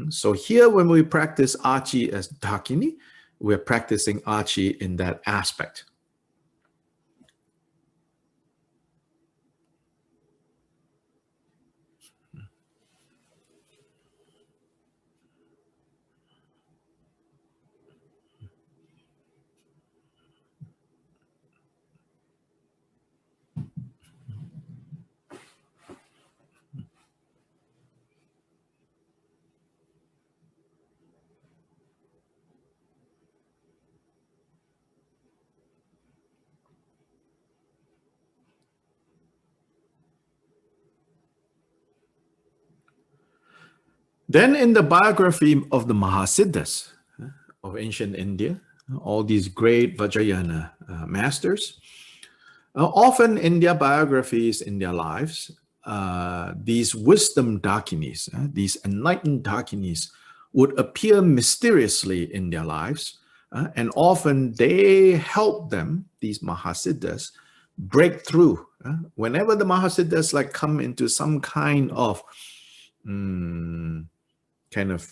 So here, when we practice Achi as Dakini, we're practicing Achi in that aspect. Then in the biography of the Mahasiddhas of ancient India, all these great Vajrayana masters, often in their biographies, in their lives, these wisdom Dakinis, these enlightened Dakinis would appear mysteriously in their lives, and often they help them, these Mahasiddhas, break through. Whenever the Mahasiddhas like come into some kind of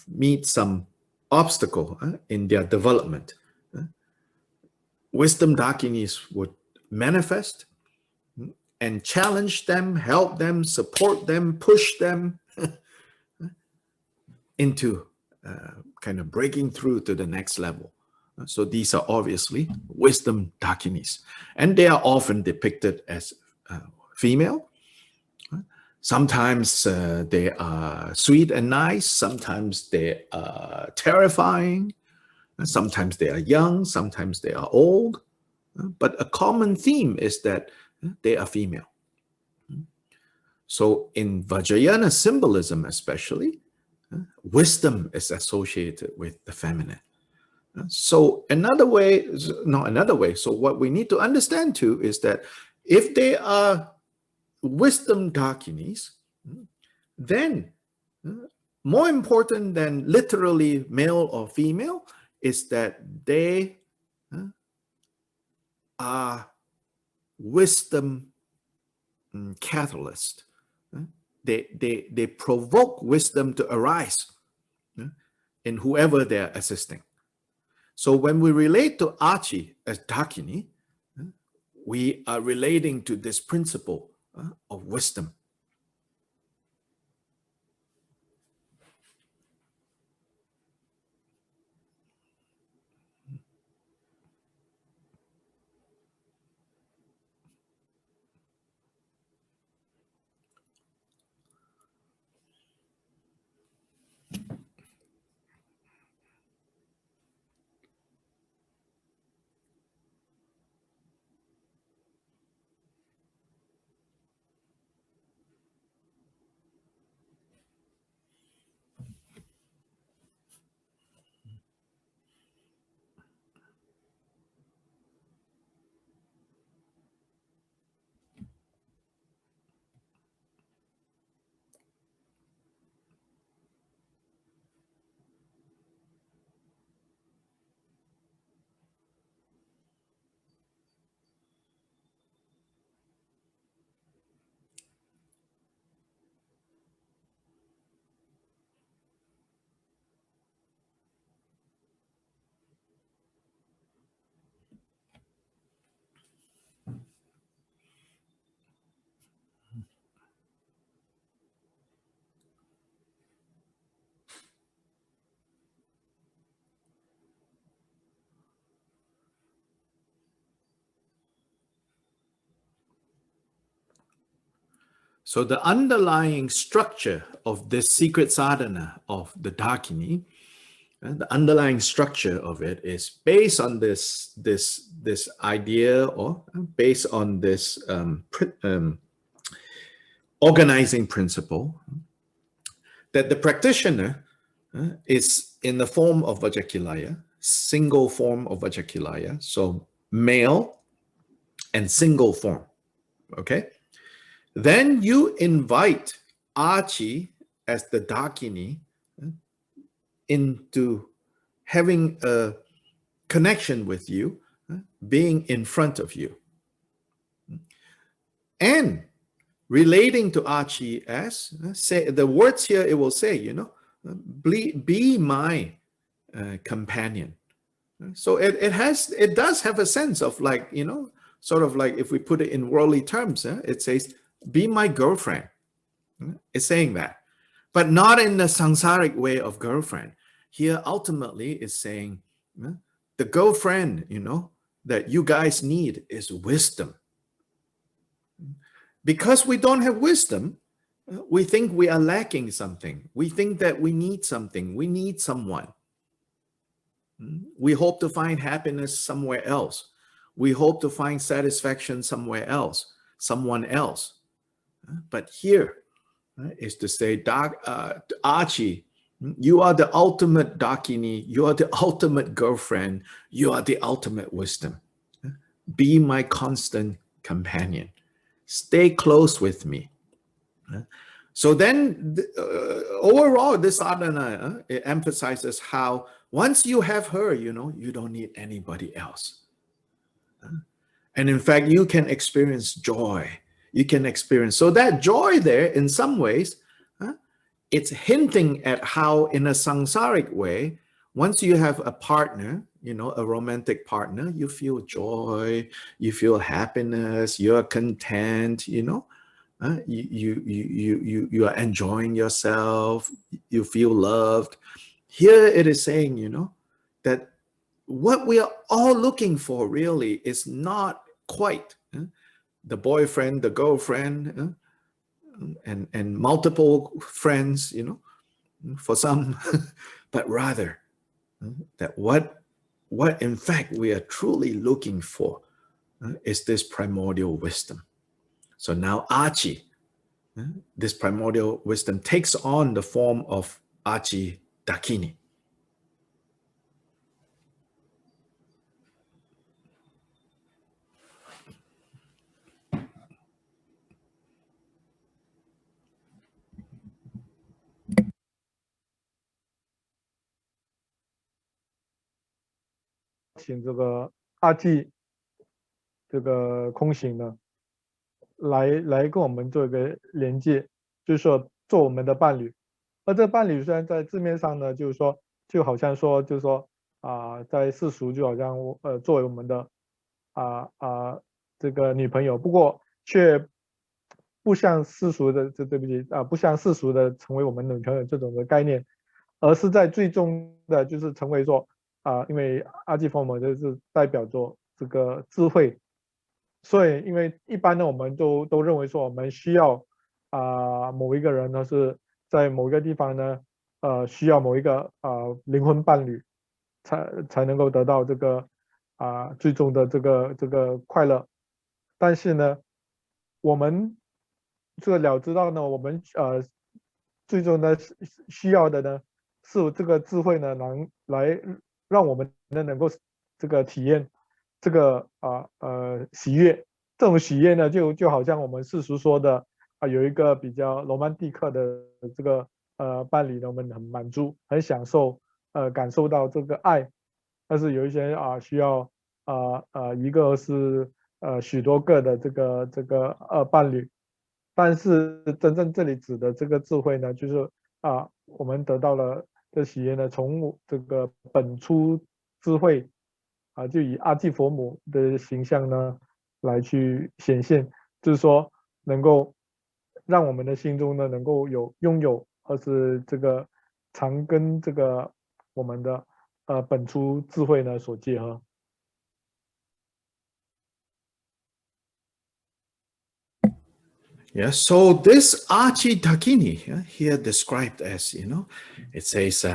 meet some obstacle in their development, wisdom Dakinis would manifest and challenge them, help them, support them, push them into kind of breaking through to the next level. So these are obviously wisdom Dakinis, and they are often depicted as female. Sometimes they are sweet and nice, sometimes they are terrifying, sometimes they are young, sometimes they are old. But a common theme is that they are female. So in Vajrayana symbolism especially, wisdom is associated with the feminine. So so what we need to understand too is that if they are wisdom Dakinis, then more important than literally male or female is that they are wisdom catalyst. They provoke wisdom to arise in whoever they're assisting. So when we relate to Achi as Dakini, we are relating to this principle of wisdom. So the underlying structure of this secret sadhana of the Dakini, the underlying structure of it is based on this idea, or based on this organizing principle, that the practitioner is in the form of Vajakkilaya, single form of Vajakkilaya, so male and single form, okay? Then you invite Achi as the Dakini into having a connection with you, being in front of you. And relating to Achi as, say the words here, it will say, you know, be my companion. So it does have a sense of like, you know, sort of like if we put it in worldly terms, it says, be my girlfriend. It's saying that, but not in the samsaric way of girlfriend. Here, ultimately, is saying the girlfriend, you know, that you guys need is wisdom. Because we don't have wisdom, we think we are lacking something. We think that we need something. We need someone. We hope to find happiness somewhere else. We hope to find satisfaction somewhere else, someone else. But here is to say, Achi, you are the ultimate Dakini. You are the ultimate girlfriend. You are the ultimate wisdom. Be my constant companion. Stay close with me. So then overall, this sadhana, it emphasizes how once you have her, you know, you don't need anybody else. And in fact, you can experience joy. You can experience. So that joy there, in some ways, it's hinting at how in a samsaric way, once you have a partner, you know, a romantic partner, you feel joy, you feel happiness, you're content, you know. You are enjoying yourself, you feel loved. Here it is saying, you know, that what we are all looking for really is not quite the boyfriend, the girlfriend, and multiple friends, you know, for some, but rather that what in fact we are truly looking for is this primordial wisdom. So now Achi, this primordial wisdom takes on the form of Achi Dakini.请这个阿季这个空行呢，来跟我们做一个连接，就是说做我们的伴侣。而这个伴侣虽然在字面上呢，就是说就好像说，就是说在世俗就好像作为我们的这个女朋友，不过却不像世俗的对不起不像世俗的成为我们女朋友这种的概念，而是在最终的就是成为说因为阿基佛摩就是代表着这个智慧。所以，因为一般呢，我们都认为说，我们需要某一个人呢是在某一个地方呢，需要某一个灵魂伴侣，才能够得到这个最终的这个快乐。但是呢，我们这个了知道呢，我们最终呢需要的呢是这个智慧呢，来让我们能够这个体验。这个喜悦，这种喜悦呢，就好像我们世俗说的有一个比较罗曼蒂克的这个伴侣呢，我们很满足，很享受，感受到这个爱。但是有一些需要一个是许多个的这个伴侣。但是真正这里指的这个智慧呢，就是我们得到了这喜悦呢，从这个本初智慧。就以阿基佛母的形象呢来去显现，就是说能够让我们的心中呢能够拥有，而是这个常跟这个我们的本初智慧呢所结合。Yeah, so this Achi Dakini, yeah, here described as, it says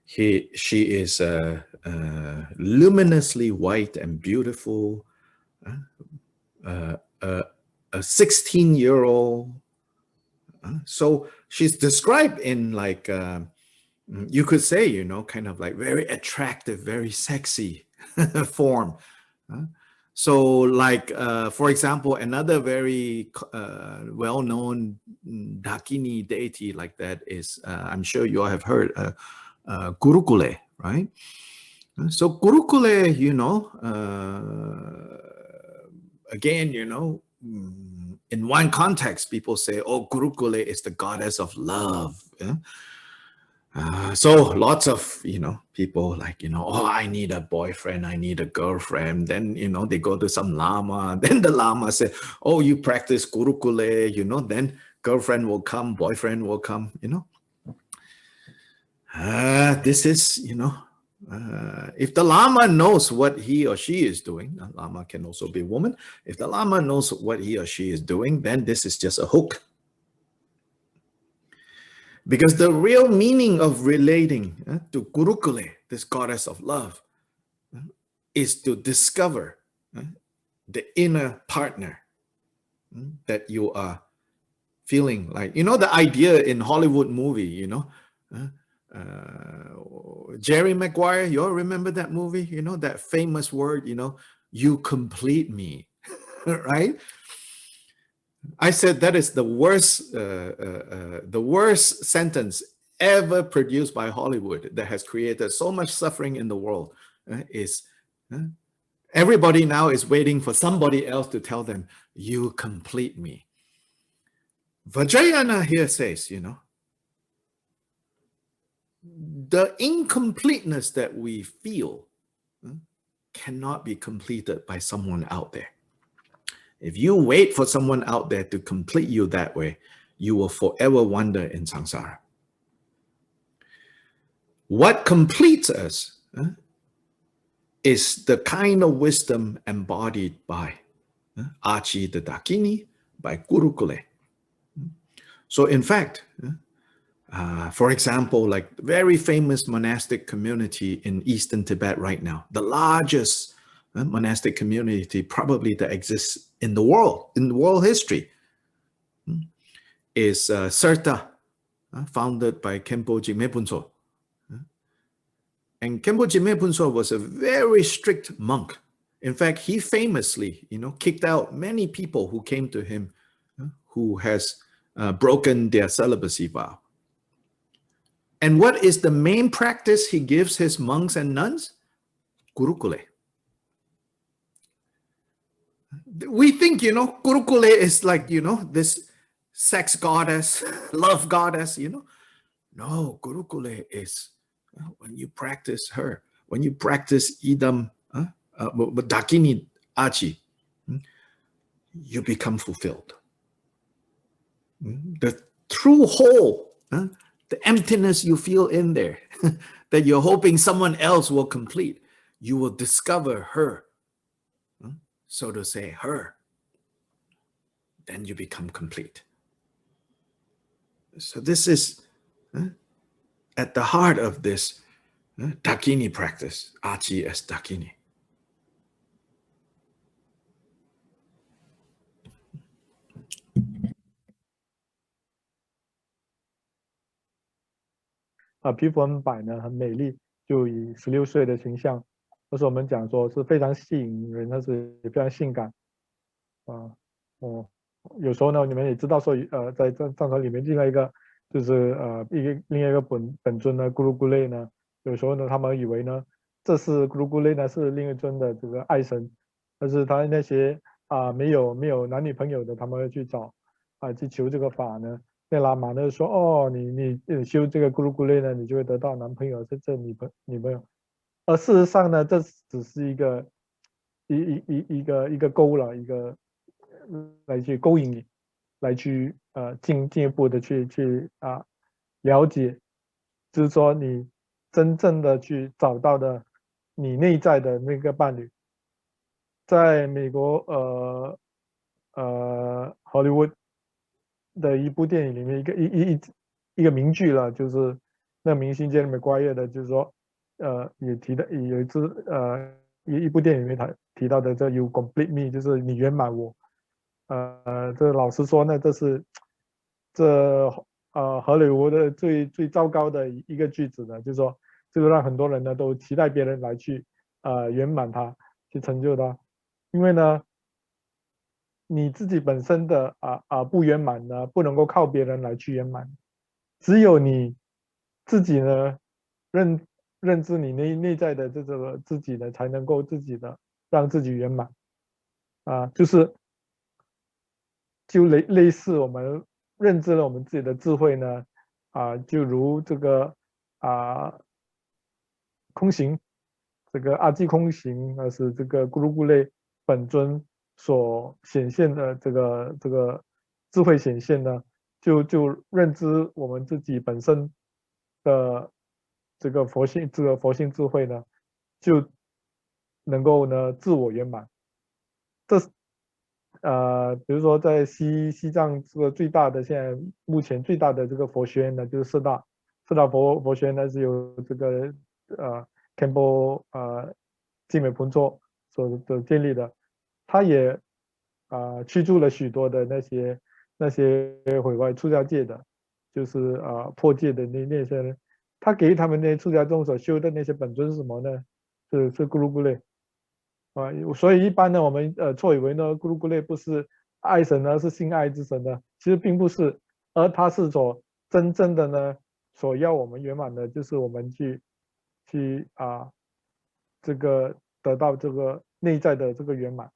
she is luminously white and beautiful, a 16-year-old. So she's described in like, you could say, kind of like very attractive, very sexy form. So, like, for example, another very well-known Dakini deity like that is, I'm sure you all have heard, Gurukule, right? So Gurukule, again, in one context, people say, oh, Gurukule is the goddess of love. Yeah? So lots of, people like, oh, I need a boyfriend, I need a girlfriend. Then, they go to some lama. Then the lama say, oh, you practice Gurukule, then girlfriend will come, boyfriend will come, This is, if the lama knows what he or she is doing, a lama can also be a woman. If the lama knows what he or she is doing, then this is just a hook. Because the real meaning of relating to Gurukule, this goddess of love, is to discover the inner partner that you are feeling like. The idea in Hollywood movie, Jerry Maguire, you all remember that movie? That famous word, you complete me, right? I said that is the worst sentence ever produced by Hollywood that has created so much suffering in the world. Is everybody now is waiting for somebody else to tell them, you complete me. Vajrayana here says, the incompleteness that we feel cannot be completed by someone out there. If you wait for someone out there to complete you that way, you will forever wander in samsara. What completes us is the kind of wisdom embodied by Achi the Dakini, by Gurukule. So in fact, for example, like the very famous monastic community in Eastern Tibet right now, the largest monastic community probably that exists in the world history, is Serta, founded by Khenpo Jigme Phunso. And Khenpo Jigme Phunso was a very strict monk. In fact, he famously, kicked out many people who came to him who has broken their celibacy vow. And what is the main practice he gives his monks and nuns? Gurukule. We think, Gurukule is like, this sex goddess, love goddess, No, Gurukule is when you practice her, when you practice Idam, Dakini Achi, you become fulfilled. The true whole, the emptiness you feel in there, that you're hoping someone else will complete, you will discover her, so to say, her. Then you become complete. So this is at the heart of this Dakini practice, Achi as Dakini.皮肤很白呢，很美丽，就以16岁的形象，而是我们讲说是非常吸引人，但是也非常性感有时候呢，你们也知道说，在藏传里面另外一个就是另外一个本尊呢，咕噜咕类呢，有时候呢，他们以为呢，这是咕噜咕类呢是另一尊的这个爱神，但是他那些没有男女朋友的，他们会去找去求这个法呢。那喇嘛呢说，哦，你修这个咕噜咕类呢，你就会得到男朋友，这女朋友。而事实上呢，这只是一个勾了，一个来去勾引你，来去进一步的去了解，就是说你真正的去找到的你内在的那个伴侣。在美国Hollywood 的一部电影里面一个名句了，就是那明星间里面关于的，就是说，也提到有一支一部电影里面他提到的这 "You complete me"，就是你圆满我。这老实说呢，这是这荷里活的最糟糕的一个句子呢，就是说这个让很多人呢都期待别人来去圆满他，去成就他，因为呢。你自己本身的不圆满呢，不能够靠别人来去圆满，只有你自己呢认知你内在的这个自己呢，才能够自己的让自己圆满就类似我们认知了我们自己的智慧呢就如这个啊空行这个阿基空行是这个咕噜咕类本尊所显现的这个智慧显现呢，就认知我们自己本身的这个佛性智慧呢，就能够呢自我圆满。这是比如说在西藏这个最大的现在目前最大的这个佛学院呢，就是四大佛学院呢是由这个Khenpo寂美彭措所建立的，他也驱逐了许多的那些毁坏出家界的，就是破戒的那些人，他给他们那些出家众所修的那些本尊是什么呢？是咕噜咕类。所以一般呢，我们错以为呢，咕噜咕类不是爱神呢，是性爱之神呢，其实并不是，而他是真正的呢，所要我们圆满的，就是我们去这个得到这个内在的这个圆满。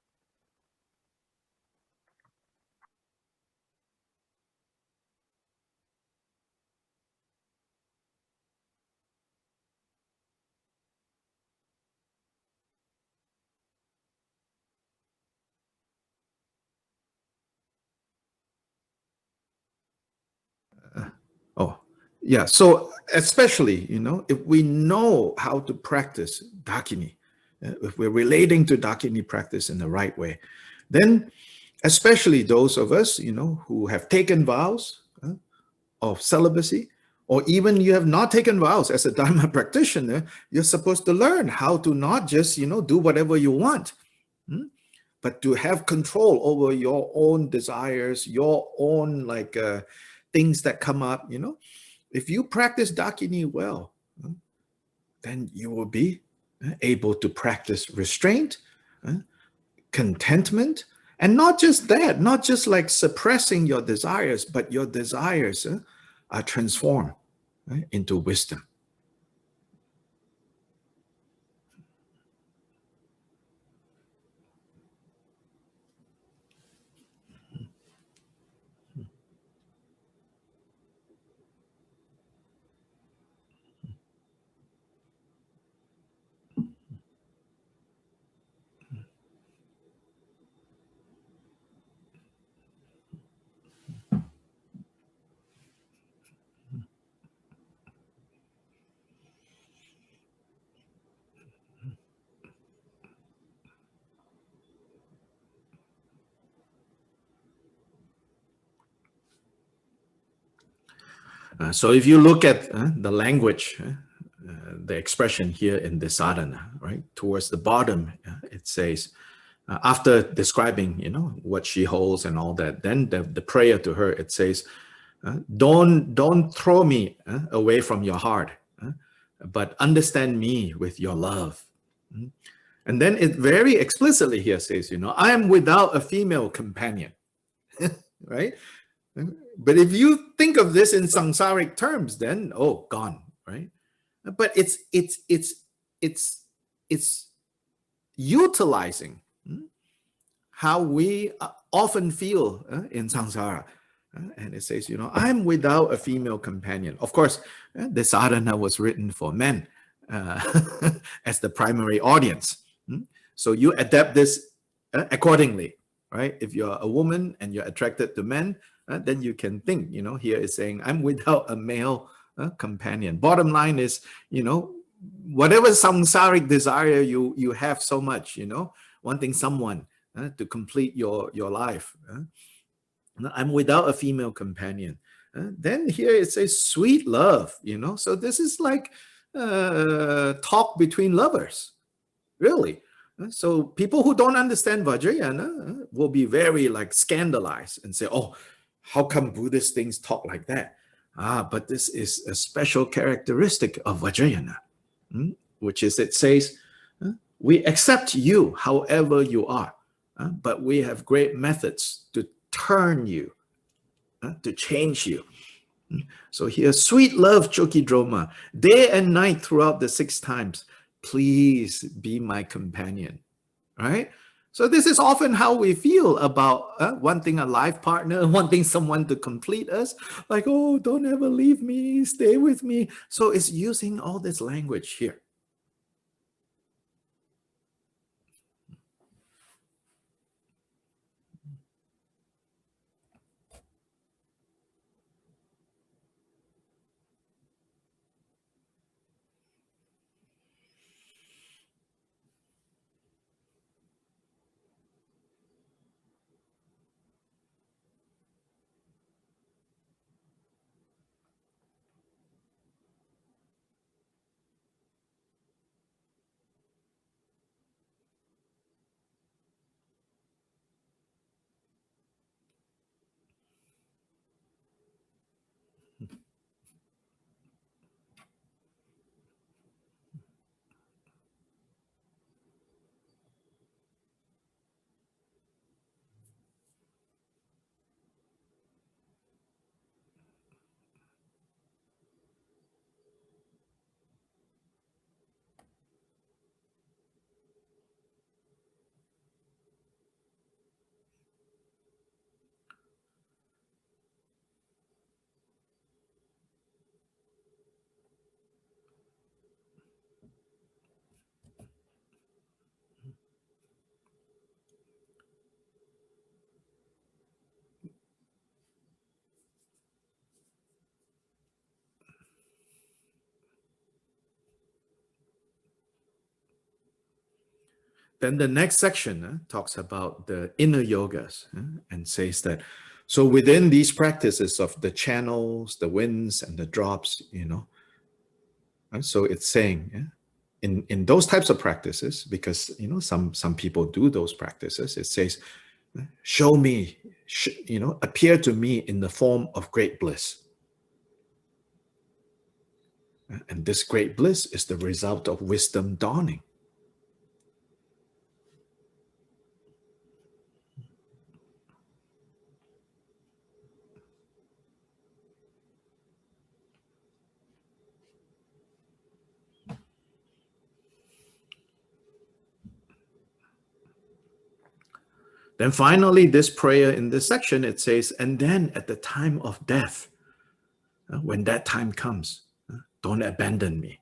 Oh, yeah. So especially, if we know how to practice Dakini, if we're relating to Dakini practice in the right way, then especially those of us, who have taken vows of celibacy, or even you have not taken vows as a Dharma practitioner, you're supposed to learn how to not just, do whatever you want, but to have control over your own desires, your own things that come up, If you practice Dakini well, then you will be able to practice restraint, contentment, and not just that, not just like suppressing your desires, but your desires are transformed into wisdom. So if you look at the language, the expression here in the sadhana, right, towards the bottom, it says, after describing, what she holds and all that, then the prayer to her, it says, don't throw me away from your heart, but understand me with your love. And then it very explicitly here says, I am without a female companion, right? But if you think of this in samsaric terms, then gone, right? But it's utilizing how we often feel in samsara. And it says, I'm without a female companion. Of course, the sadhana was written for men as the primary audience. So you adapt this accordingly, right? If you're a woman and you're attracted to men, then you can think, here is saying, I'm without a male companion. Bottom line is, whatever samsaric desire you have so much, wanting someone to complete your life. I'm without a female companion. Then here it says sweet love, So this is like talk between lovers, really. So people who don't understand Vajrayana will be very like scandalized and say, oh, how come Buddhist things talk like that? But this is a special characteristic of Vajrayana, which is it says, we accept you however you are, but we have great methods to turn you, to change you. So here, sweet love, Chokidroma, day and night throughout the 6 times, please be my companion, right? So this is often how we feel about wanting a life partner, wanting someone to complete us. Like, oh, don't ever leave me, stay with me. So it's using all this language here. Then the next section talks about the inner yogas and says that, so within these practices of the channels, the winds, and the drops, so it's saying, in those types of practices, because some people do those practices, it says, show me, appear to me in the form of great bliss. And this great bliss is the result of wisdom dawning. Then finally, this prayer in this section, it says, and then at the time of death, when that time comes, don't abandon me.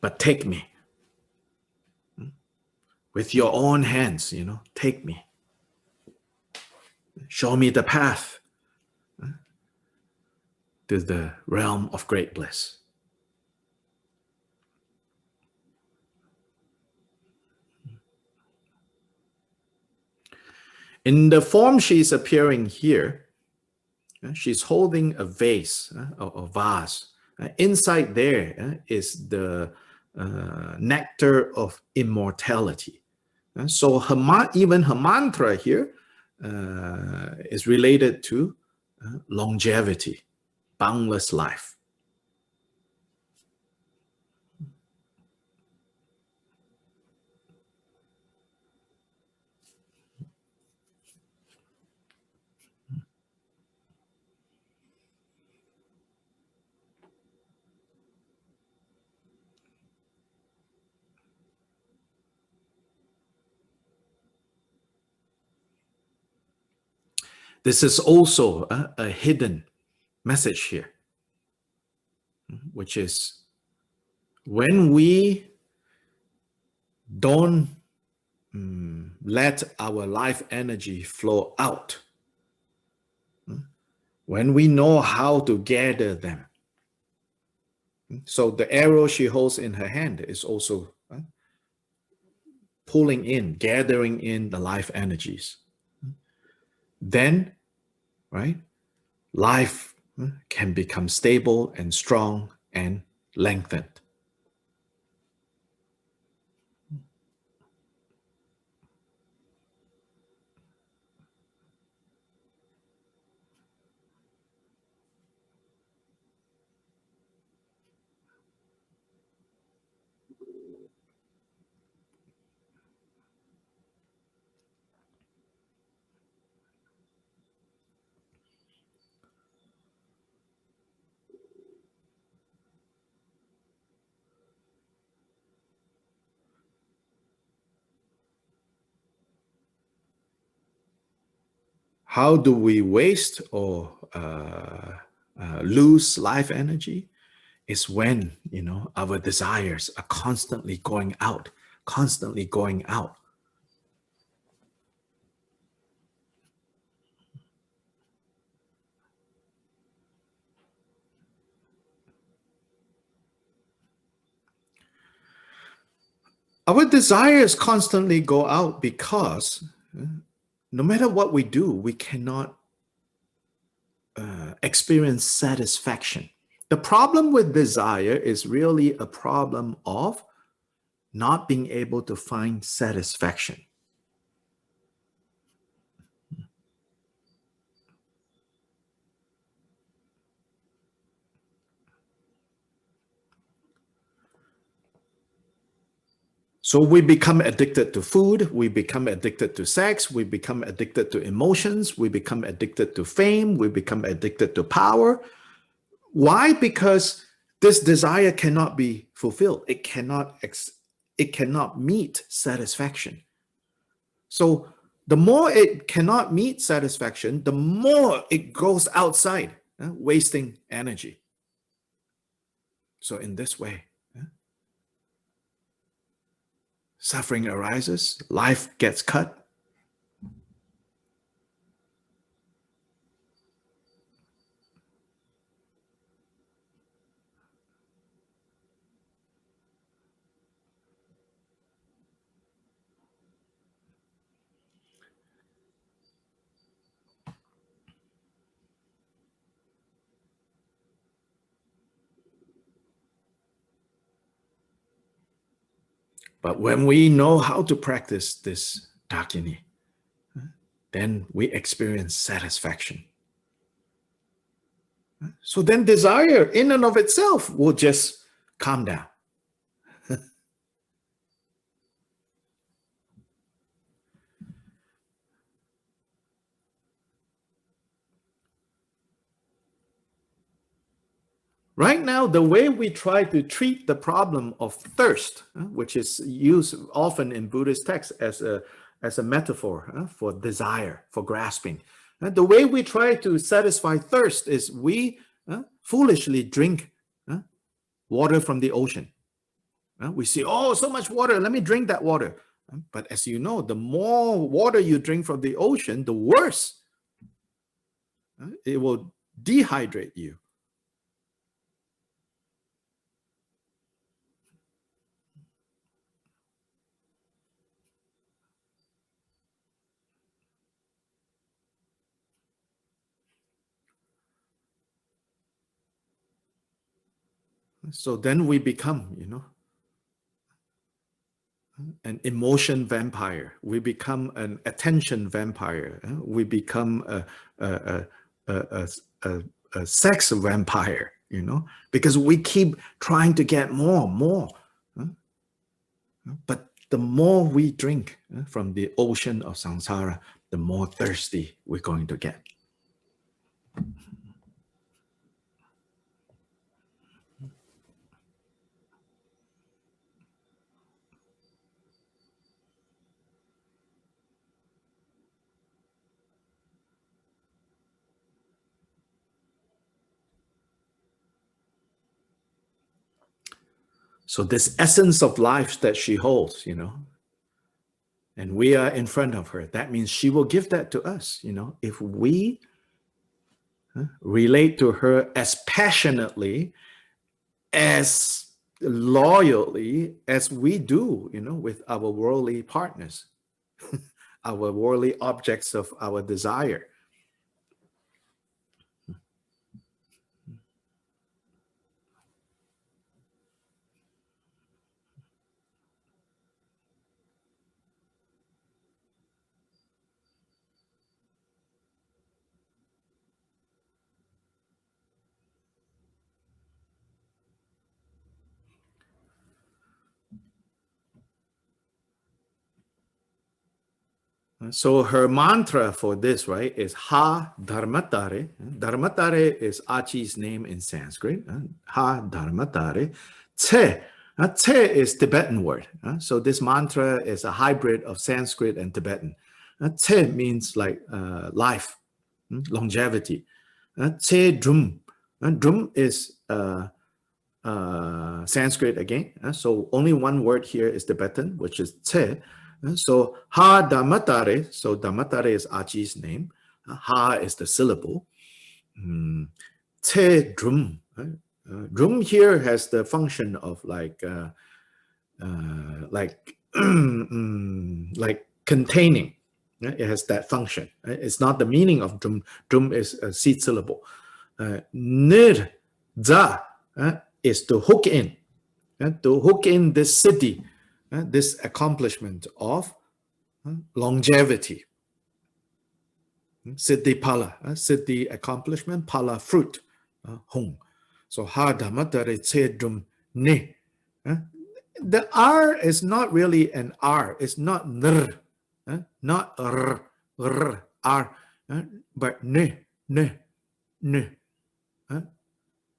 But take me. With your own hands, take me. Show me the path to the realm of great bliss. In the form she's appearing here, she's holding a vase, a vase. Inside there is the nectar of immortality. So even her mantra here is related to longevity, boundless life. This is also a hidden message here, which is when we don't let our life energy flow out, when we know how to gather them. So the arrow she holds in her hand is also pulling in, gathering in the life energies, then, right, life can become stable and strong and lengthened. How do we waste or lose life energy? Is when, you know, our desires are constantly going out, constantly going out. Our desires constantly go out because no matter what we do, we cannot experience satisfaction. The problem with desire is really a problem of not being able to find satisfaction. So we become addicted to food, we become addicted to sex, we become addicted to emotions, we become addicted to fame, we become addicted to power. Why? Because this desire cannot be fulfilled. It cannot meet satisfaction. So the more it cannot meet satisfaction, the more it goes outside, wasting energy. So in this way, suffering arises, life gets cut. But when we know how to practice this Dakini, then we experience satisfaction. So then desire in and of itself will just calm down. Right now, the way we try to treat the problem of thirst, which is used often in Buddhist texts as a metaphor for desire, for grasping. The way we try to satisfy thirst is we foolishly drink water from the ocean. We see, oh, so much water, let me drink that water. But as you know, the more water you drink from the ocean, the worse. It will dehydrate you. So then we become, you know, an emotion vampire. We become an attention vampire. We become a sex vampire, you know, because we keep trying to get more. But the more we drink from the ocean of samsara, the more thirsty we're going to get. So this essence of life that she holds, you know, and we are in front of her, that means she will give that to us, you know, if we relate to her as passionately as loyally as we do, with our worldly partners, our worldly objects of our desire. So her mantra for this, right, is Ha Dharmatare. Dharmatare is Achi's name in Sanskrit. Ha Dharmatare. Tse. Tse is Tibetan word. So this mantra is a hybrid of Sanskrit and Tibetan. Tse means like life, longevity. Tse Drum. Drum is Sanskrit again. So only one word here is Tibetan, which is Tse. So Ha Dhammatare, so Dhammatare is Achi's name. Ha is the syllable. Te Drum. Drum here has the function of like like containing. It has that function. It's not the meaning of drum. Drum is a seed syllable. Nir za is to hook in. To hook in this city, this accomplishment of longevity. Siddhi pala, siddhi accomplishment, pala fruit, hung. So ha dhammatare tsedrum ne. The R is not really an R. It's not nr, not r, R, but ne, ne, ne.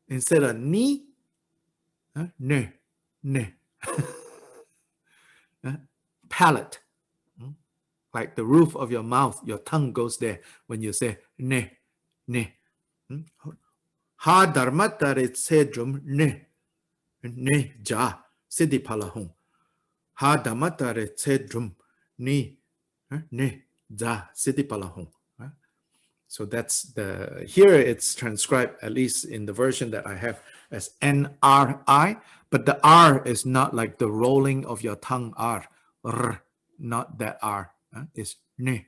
Instead of ni, ne, ne. Palate. Like the roof of your mouth, your tongue goes there when you say ne, ne. Ha dharmatare tsedrum ne, ne ja, siddhi palahum. Ha dharmatare tsedrum ni, ne ja, siddhi palahum. So that's here it's transcribed, at least in the version that I have, as N-R-I, but the R is not like the rolling of your tongue R, not that R. It's ne,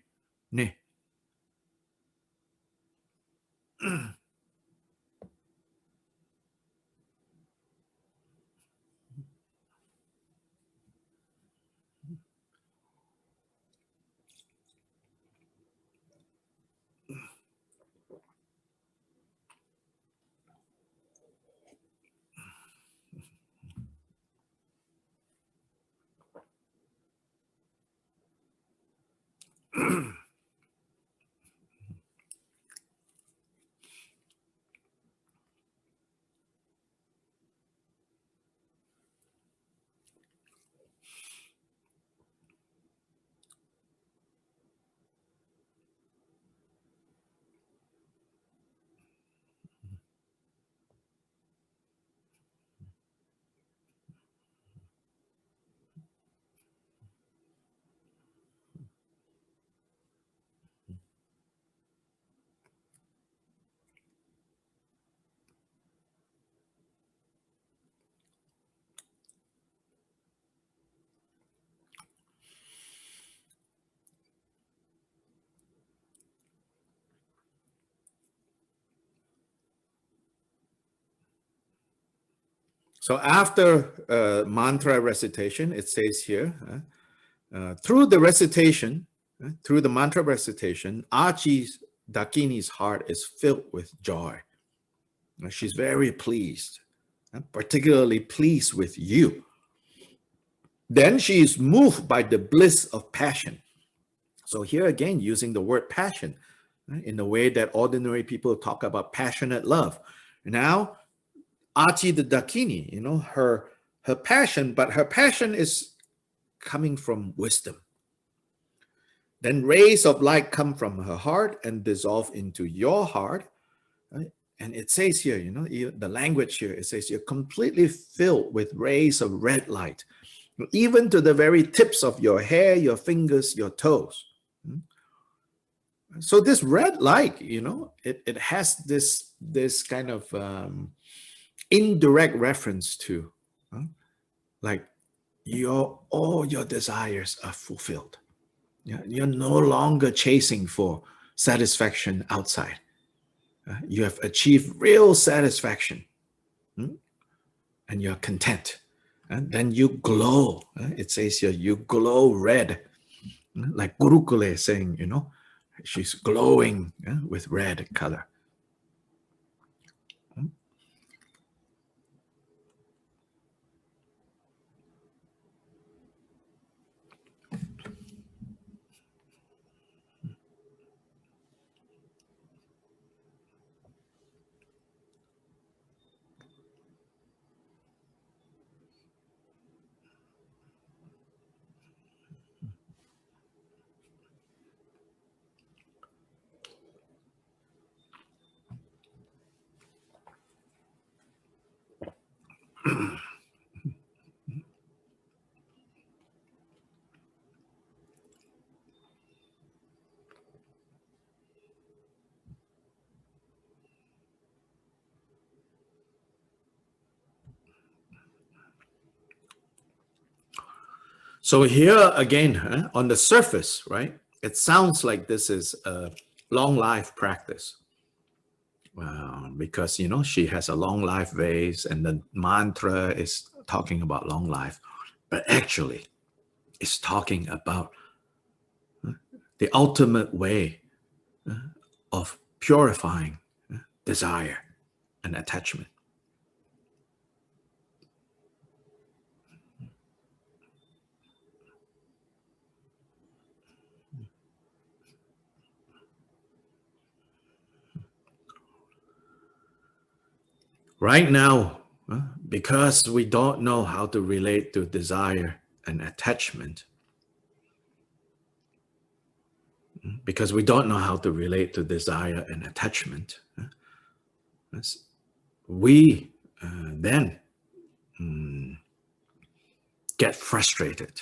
ne. So after mantra recitation, it says here, through the recitation, through the mantra recitation, Achi's Dakini's heart is filled with joy. She's very pleased, particularly pleased with you. Then she is moved by the bliss of passion. So here again, using the word passion in the way that ordinary people talk about passionate love. Now, Achi the Dakini, her passion, but her passion is coming from wisdom. Then rays of light come from her heart and dissolve into your heart. Right? And it says here, the language here, it says you're completely filled with rays of red light, even to the very tips of your hair, your fingers, your toes. So this red light, it has this kind of indirect reference to Like all your desires are fulfilled. Yeah? You're no longer chasing for satisfaction outside. You have achieved real satisfaction, and you're content. And then you glow. It says here, you glow red, like Gurukule saying, she's glowing with red color. So here again, on the surface, right, it sounds like this is a long life practice. Because, she has a long life vase and the mantra is talking about long life. But actually, it's talking about the ultimate way of purifying desire and attachment. Right now, because we don't know how to relate to desire and attachment, because we don't know how to relate to desire and attachment, we then get frustrated.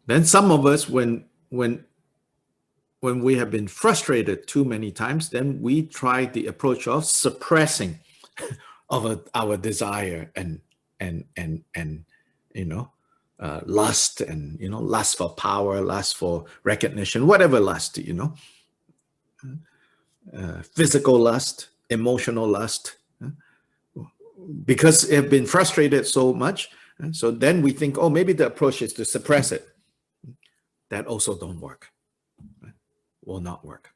Then some of us, when we have been frustrated too many times, then we try the approach of suppressing our desire and lust, and lust for power, lust for recognition, whatever lust, physical lust, emotional lust, because it have been frustrated so much. So then we think, oh, maybe the approach is to suppress it. That also don't work. Will not work.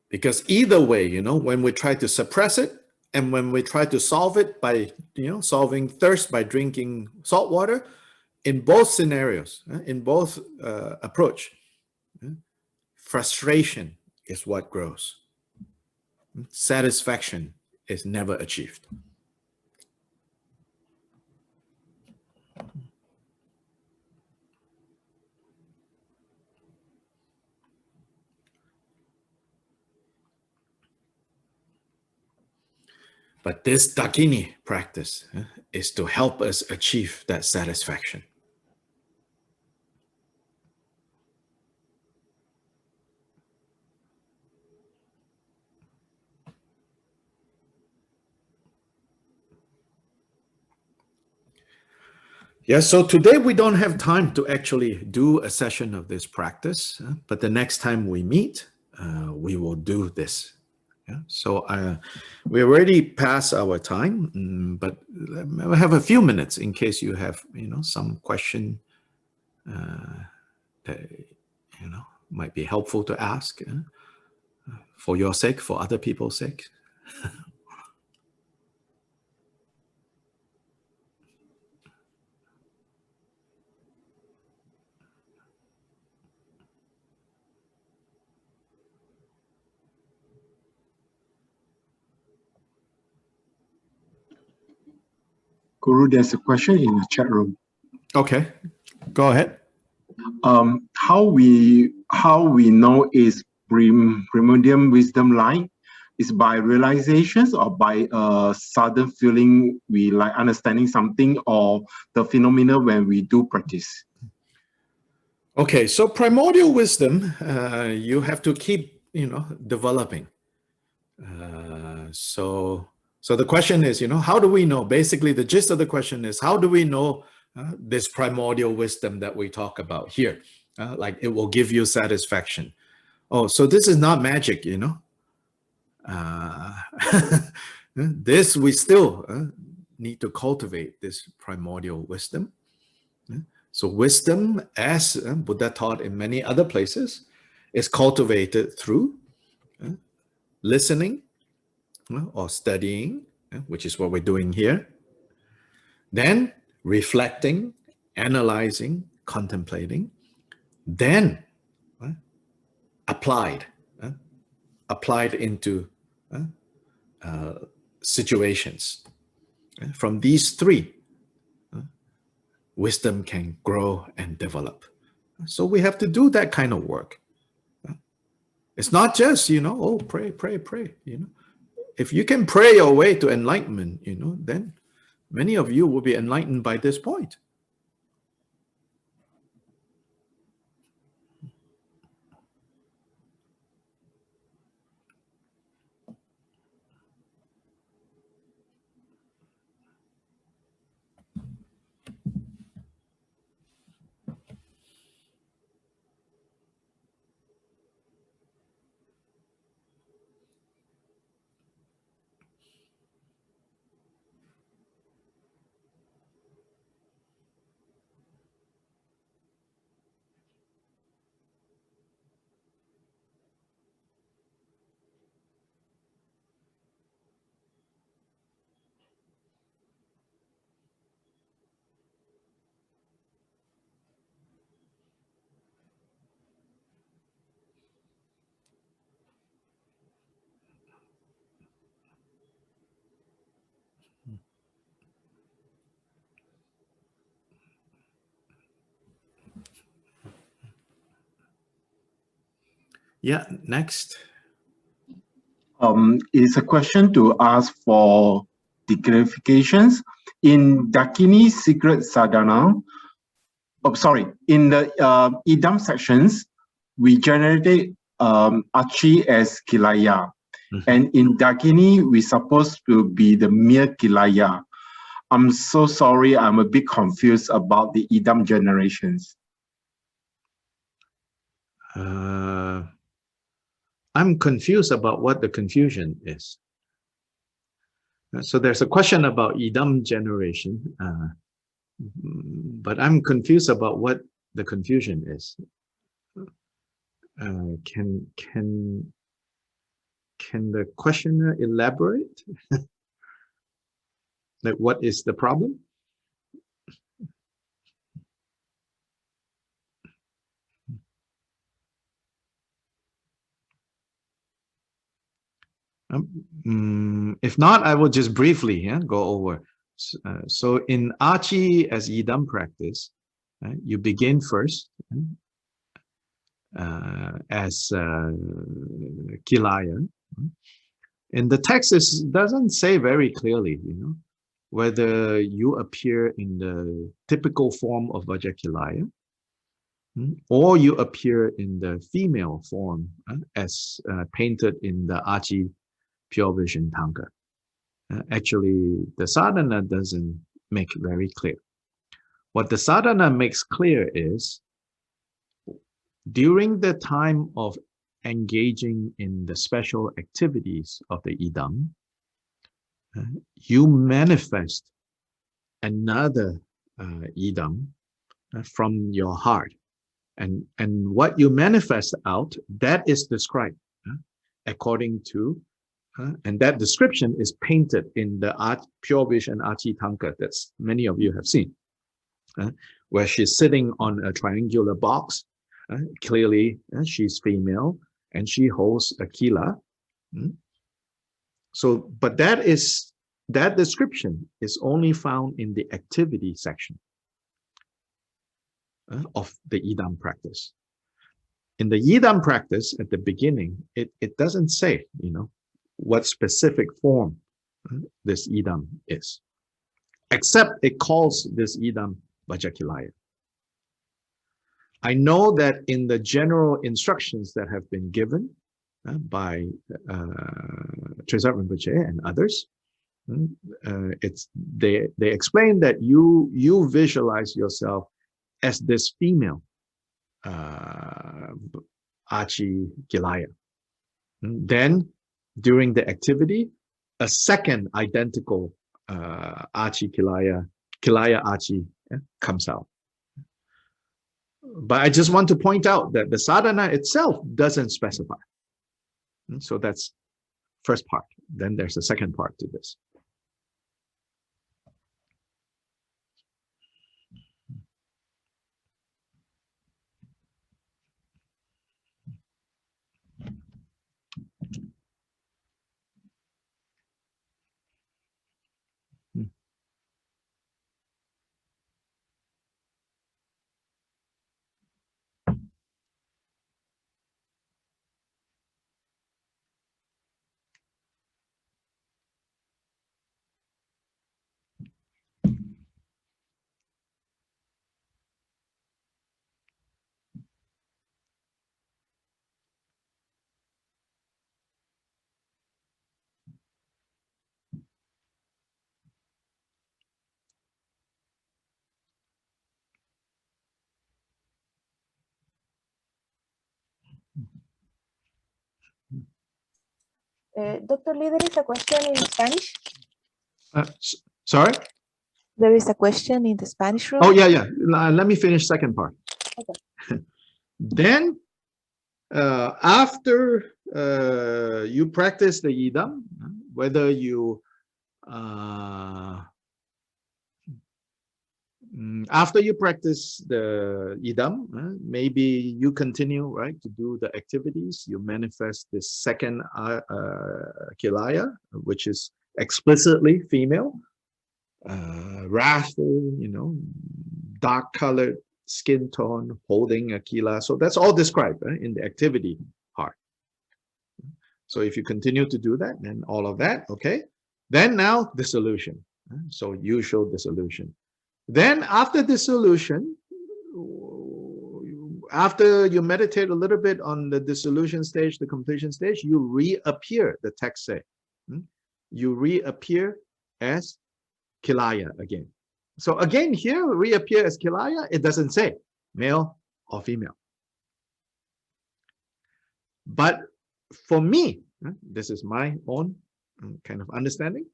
Because either way, when we try to suppress it and when we try to solve it by, solving thirst by drinking salt water, in both scenarios, in both approach, frustration is what grows. Satisfaction is never achieved. But this Dakini practice is to help us achieve that satisfaction. Yeah, so today we don't have time to actually do a session of this practice, but the next time we meet, we will do this. Yeah? So we already passed our time, but we have a few minutes in case you have, some question that, might be helpful to ask for your sake, for other people's sake. Guru, there's a question in the chat room. Okay, go ahead. How we know is primordial wisdom like? Is by realizations or by a sudden feeling we like understanding something, or the phenomena when we do practice? Okay, so primordial wisdom, you have to keep, developing. So the question is, how do we know? Basically, the gist of the question is, how do we know this primordial wisdom that we talk about here? Like it will give you satisfaction. Oh, so this is not magic, this we still need to cultivate this primordial wisdom. So wisdom, as Buddha taught in many other places, is cultivated through listening or studying, which is what we're doing here. Then reflecting, analyzing, contemplating. Then applied into situations. From these three, wisdom can grow and develop. So we have to do that kind of work. It's not just, oh, pray, pray, pray. If you can pray your way to enlightenment, then many of you will be enlightened by this point. Yeah, next. It's a question to ask for the clarifications. In Dakini Secret Sadhana, in the Idam sections, we generated Achi as Kilaya. And in Dakini, we're supposed to be the mere Kilaya. I'm so sorry, I'm a bit confused about the Idam generations. I'm confused about what the confusion is. So there's a question about Idam generation, but I'm confused about what the confusion is. Can the questioner elaborate? Like, what is the problem? If not, I will just briefly go over. So in Achi as Idam practice, you begin first as Kilaya. And the text doesn't say very clearly, whether you appear in the typical form of Vajakilaya, or you appear in the female form as painted in the Achi Pure Vision Tanka. Actually, the sadhana doesn't make very clear. What the sadhana makes clear is, during the time of engaging in the special activities of the Idam, you manifest another Idam from your heart. And what you manifest out, that is described according to, and that description is painted in the Pure Vision Achi Tanka that many of you have seen, where she's sitting on a triangular box. Clearly, she's female and she holds a kila. So, but that is that description is only found in the activity section of the Idam practice. In the Idam practice, at the beginning, it doesn't say, what specific form this Idam is, except it calls this Idam Vajakilaya. I know that in the general instructions that have been given by Tresat Rinpoche and others, they explain that you visualize yourself as this female Achi Kilaya. Then during the activity, a second identical Achi Kilaya Achi comes out. But I just want to point out that the sadhana itself doesn't specify. So that's first part. Then there's a second part to this. Dr. Lee, there is a question in Spanish. Sorry? There is a question in the Spanish room. Oh, yeah. Let me finish second part. Okay. Then, after you practice the Idam, whether you after you practice the Idam, maybe you continue, right, to do the activities. You manifest this second Kilaya, which is explicitly female, wrathful, dark colored skin tone, holding a Kila. So that's all described in the activity part. So if you continue to do that, then all of that, okay. Then now dissolution. So usual dissolution. Then after dissolution, after you meditate a little bit on the dissolution stage, the completion stage, you reappear, the text say. You reappear as Kilaya again. So again here, reappear as Kilaya, it doesn't say male or female. But for me, this is my own kind of understanding.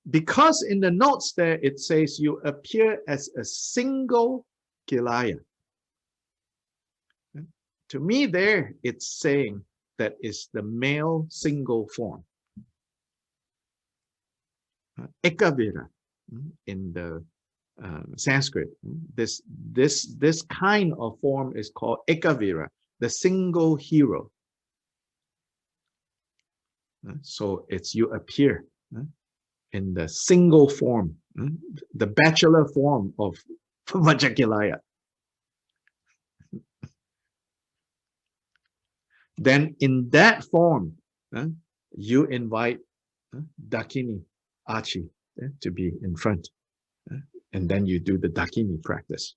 Because in the notes there, it says you appear as a single Kilaya. To me there, it's saying that it's the male single form. Ekavira in the Sanskrit. This kind of form is called Ekavira, the single hero. So it's you appear in the single form, the bachelor form of Vajakilaya. Then in that form, you invite Dakini Achi to be in front. And then you do the Dakini practice.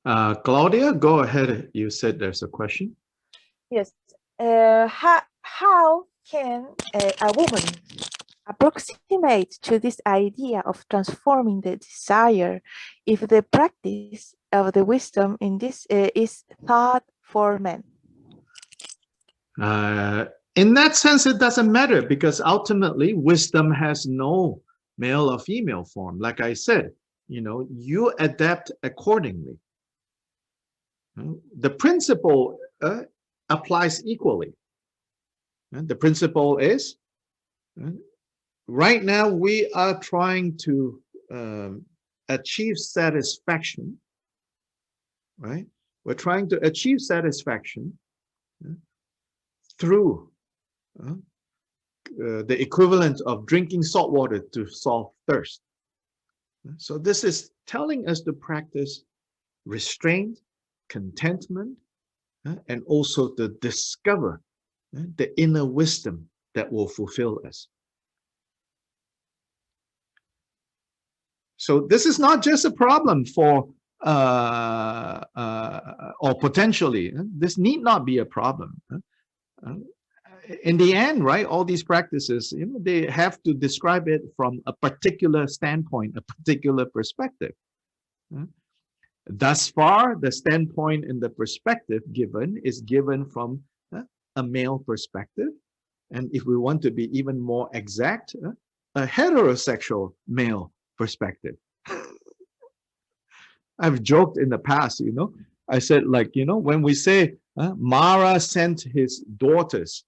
Claudia, go ahead. You said there's a question. Yes. How can a woman approximate to this idea of transforming the desire if the practice of the wisdom in this is thought for men? In that sense, it doesn't matter because ultimately wisdom has no male or female form. Like I said, you adapt accordingly. The principle applies equally. The principle is, right now we are trying to achieve satisfaction, right? We're trying to achieve satisfaction through the equivalent of drinking salt water to solve thirst. So this is telling us to practice restraint, contentment, and also to discover the inner wisdom that will fulfill us. So this is not just a problem for, or potentially, this need not be a problem. In the end, right, all these practices, they have to describe it from a particular standpoint, a particular perspective. Thus far, the standpoint and the perspective given is given from a male perspective. And if we want to be even more exact, a heterosexual male perspective. I've joked in the past, I said, like, when we say Mara sent his daughters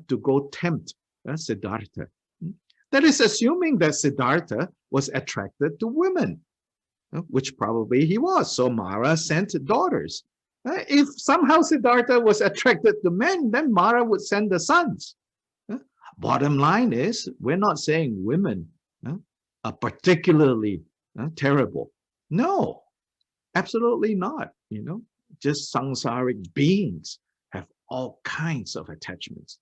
to go tempt Siddhartha, that is assuming that Siddhartha was attracted to women, which probably he was. So Mara sent daughters. If somehow Siddhartha was attracted to men, then Mara would send the sons. Bottom line is, we're not saying women are particularly terrible. No, absolutely not. Just samsaric beings have all kinds of attachments.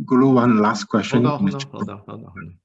Guru, one last question. Hold on.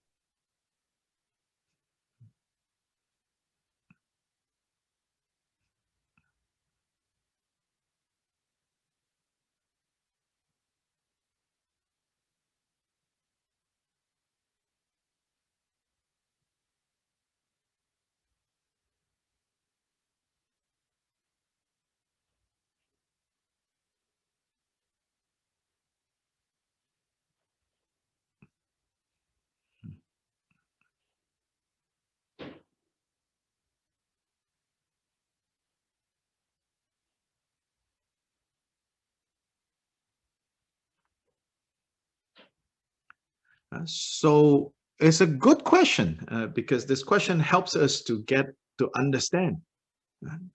So it's a good question because this question helps us to get to understand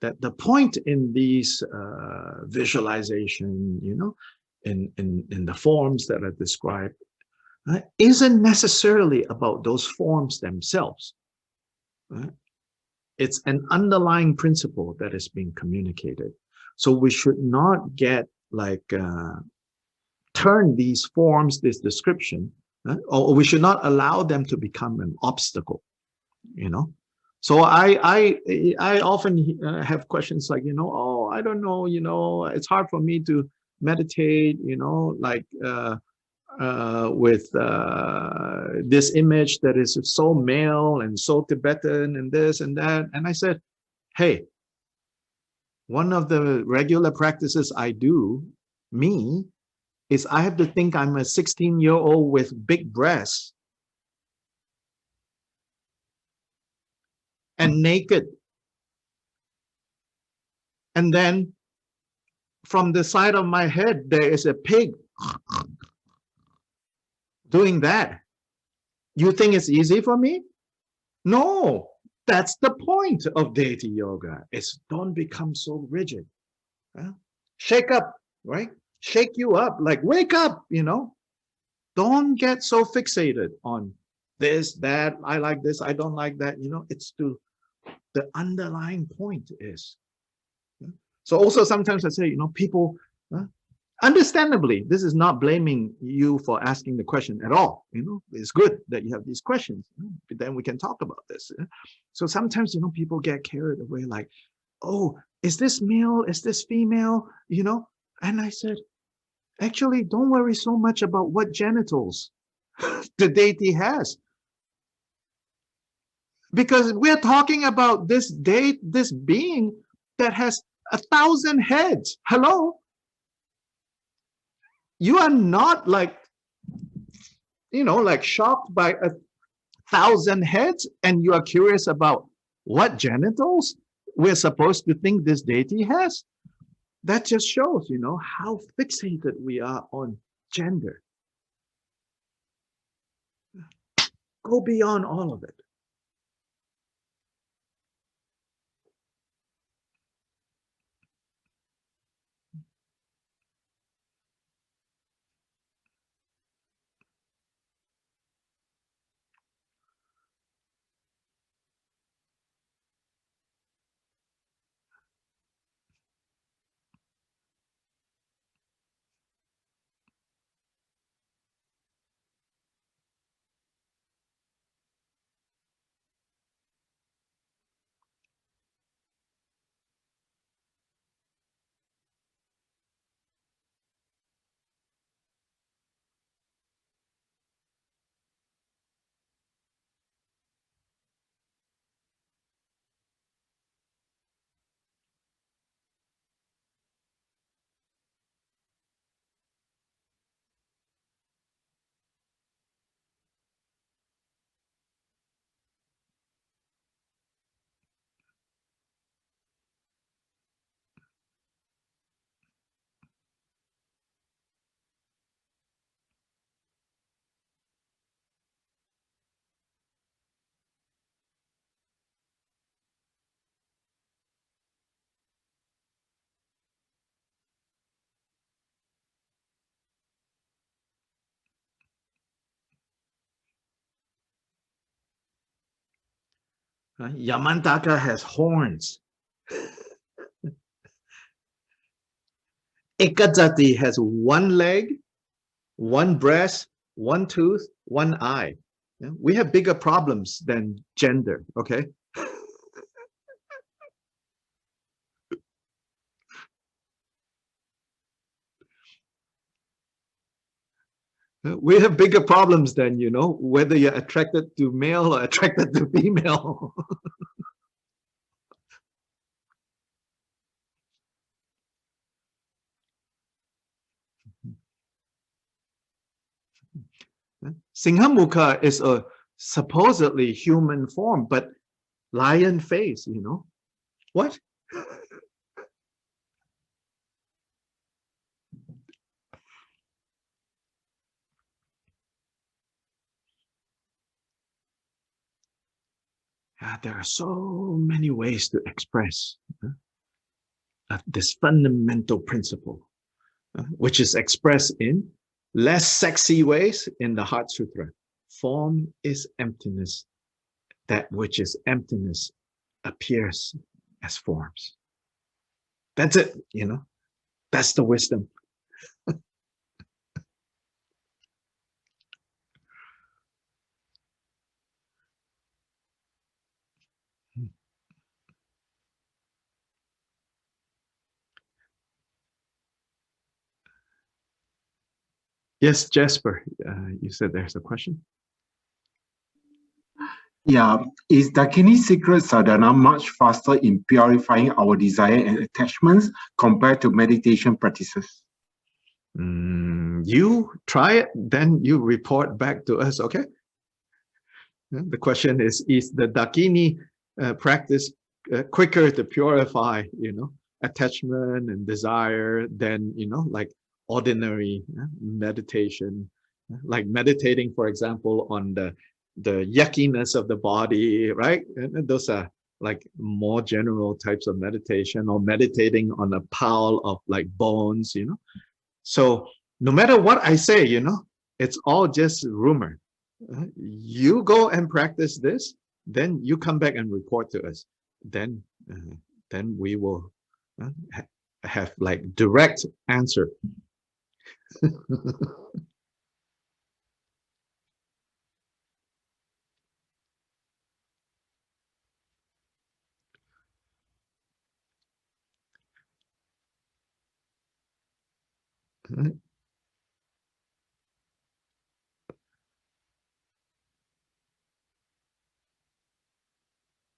that the point in these visualization, in the forms that are described, isn't necessarily about those forms themselves. It's an underlying principle that is being communicated. So we should not get like turn these forms, this description, or we should not allow them to become an obstacle, So I often have questions like, oh, I don't know, it's hard for me to meditate, like with this image that is so male and so Tibetan and this and that. And I said, hey, one of the regular practices I do, is I have to think I'm a 16-year-old with big breasts and naked. And then from the side of my head, there is a pig doing that. You think it's easy for me? No, that's the point of deity yoga. It's don't become so rigid. Shake up, right? Shake you up, like wake up, you know? Don't get so fixated on this, that, I like this, I don't like that, you know? It's to the underlying point is. So also sometimes I say, you know, people, understandably, this is not blaming you for asking the question at all. You know, it's good that you have these questions, but then we can talk about this. So sometimes, you know, people get carried away like, oh, is this male? Is this female? You know, and I said, actually, don't worry so much about what genitals the deity has. Because we're talking about this being that has 1,000 heads. Hello? You are not like, you know, like shocked by 1,000 heads and you are curious about what genitals we're supposed to think this deity has. That just shows, you know, how fixated we are on gender. Go beyond all of it. Yamantaka has horns. Ekadzati has one leg, one breast, one tooth, one eye. Yeah? We have bigger problems than gender, okay? We have bigger problems than, you know, whether you're attracted to male or attracted to female. Singhamukha is a supposedly human form, but lion face, you know. What? There are so many ways to express this fundamental principle, which is expressed in less sexy ways in the Heart Sutra. Form is emptiness. That which is emptiness appears as forms. That's it, you know. That's the wisdom. Yes, Jasper, you said there's a question. Yeah, is Dakini secret sadhana much faster in purifying our desire and attachments compared to meditation practices? You try it, then you report back to us, okay? The question is the Dakini practice quicker to purify, you know, attachment and desire than, you know, like ordinary meditation, like meditating, for example, on the yuckiness of the body, right? And those are like more general types of meditation, or meditating on a pile of like bones, you know. So no matter what I say, you know, it's all just rumor. You go and practice this, then you come back and report to us. Then we will have like direct answer.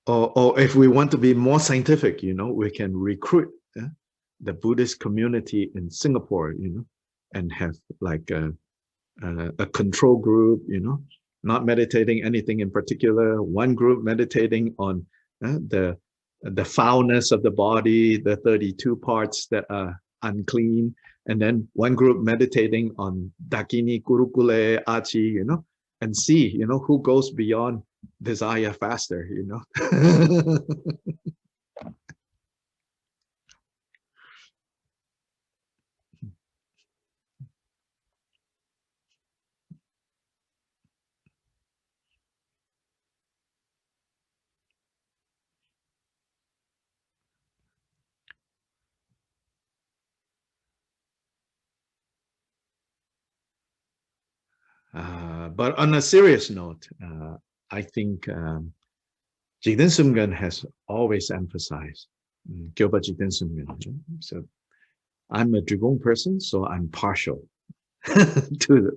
Or if we want to be more scientific, you know, we can recruit the Buddhist community in Singapore, you know, and have like a control group, you know, not meditating anything in particular. One group meditating on the foulness of the body, the 32 parts that are unclean, and then one group meditating on Dakini, Kurukule, Achi, you know, and see, you know, who goes beyond desire faster, you know. But on a serious note, I think Jigten Sumgön has always emphasized Gyoba Jigten Sumgön. So I'm a Drigong person, so I'm partial to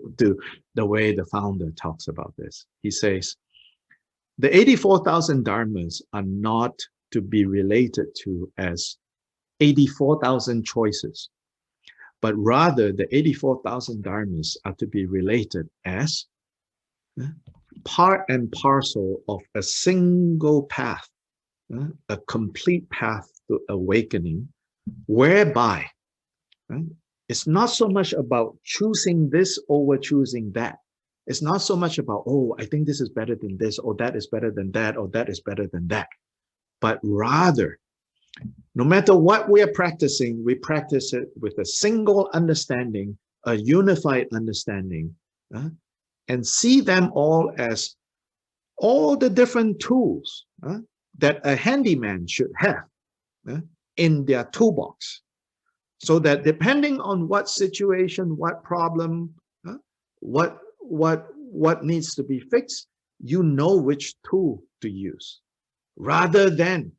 the way the founder talks about this. He says, the 84,000 dharmas are not to be related to as 84,000 choices, but rather the 84,000 dharmas are to be related as part and parcel of a single path, a complete path to awakening, whereby it's not so much about choosing this over choosing that. It's not so much about, oh, I think this is better than this, or that is better than that, or that is better than that. But rather, no matter what we are practicing, we practice it with a single understanding, a unified understanding, and see them all as all the different tools that a handyman should have in their toolbox. So that depending on what situation, what problem, what needs to be fixed, you know which tool to use, rather than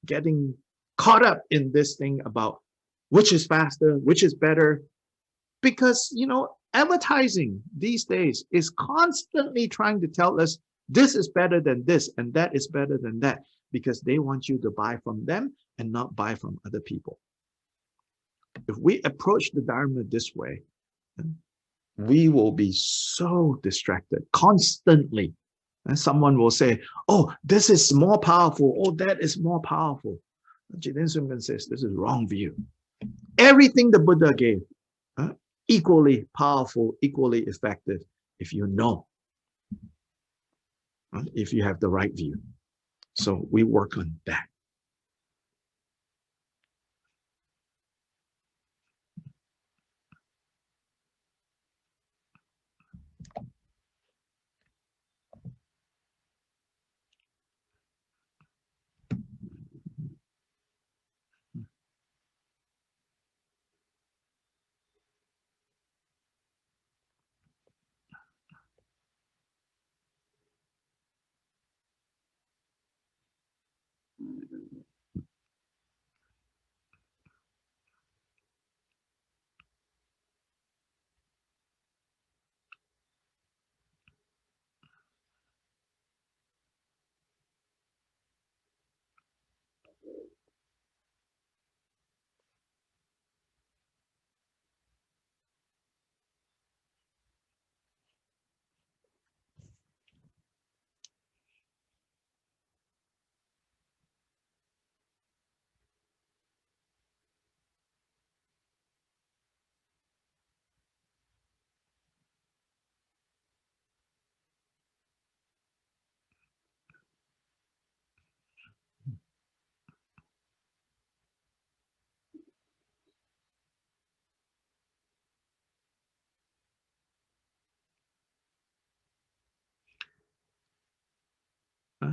getting caught up in this thing about which is faster, which is better. Because, you know, advertising these days is constantly trying to tell us this is better than this and that is better than that, because they want you to buy from them and not buy from other people. If we approach the Dharma this way, we will be so distracted constantly. And someone will say, oh, this is more powerful. Oh, that is more powerful. Jigten Sumgön says, this is wrong view. Everything the Buddha gave, equally powerful, equally effective, if you know, if you have the right view. So we work on that.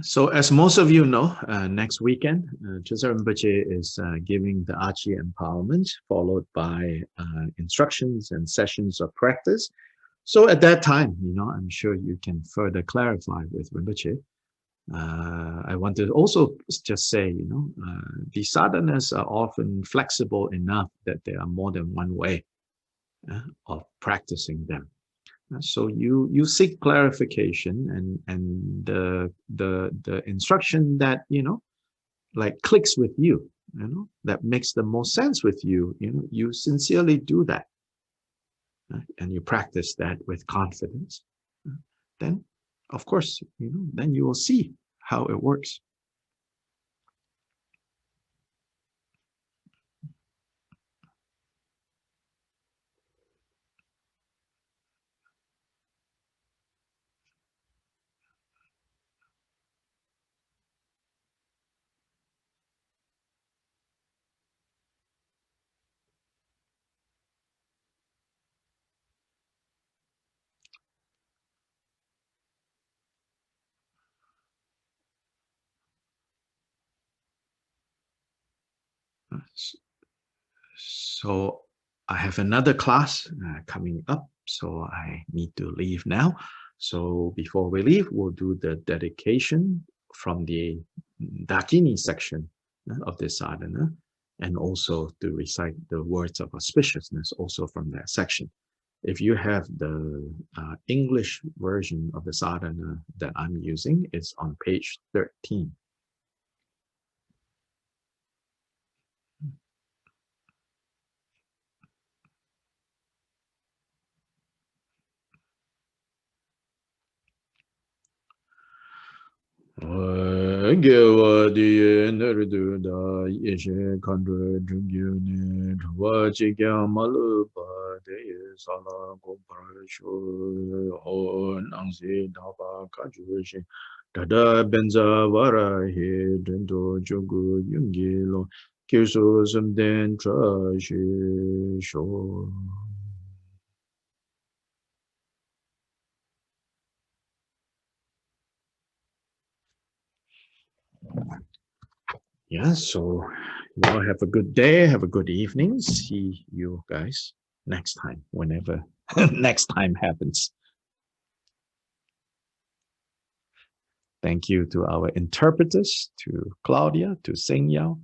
So as most of you know, next weekend, Chögyam Rinpoche is giving the Achi empowerment, followed by instructions and sessions of practice. So at that time, I'm sure you can further clarify with Rinpoche. I want to also just say, these sadhanas are often flexible enough that there are more than one way of practicing them. So you seek clarification, and the instruction that like clicks with you, that makes the most sense with you, you sincerely do that, and you practice that with confidence. Then, of course, then you will see how it works. So I have another class coming up, so I need to leave now. So before we leave, we'll do the dedication from the Dakini section of the sadhana, and also to recite the words of auspiciousness also from that section. If you have the English version of the sadhana that I'm using, it's on page 13. Gewa diye nerdu da yeshe kandru jungyu ne chwa chikya malu pa deye sala gopar shu ho nangsi dhapa kaju shi tada benza vara he dendo jogu yungi lo kirsu sumden tra shi sho. Yeah, so you all have a good day, have a good evening. See you guys next time, whenever next time happens. Thank you to our interpreters, to Claudia, to Seng Yao,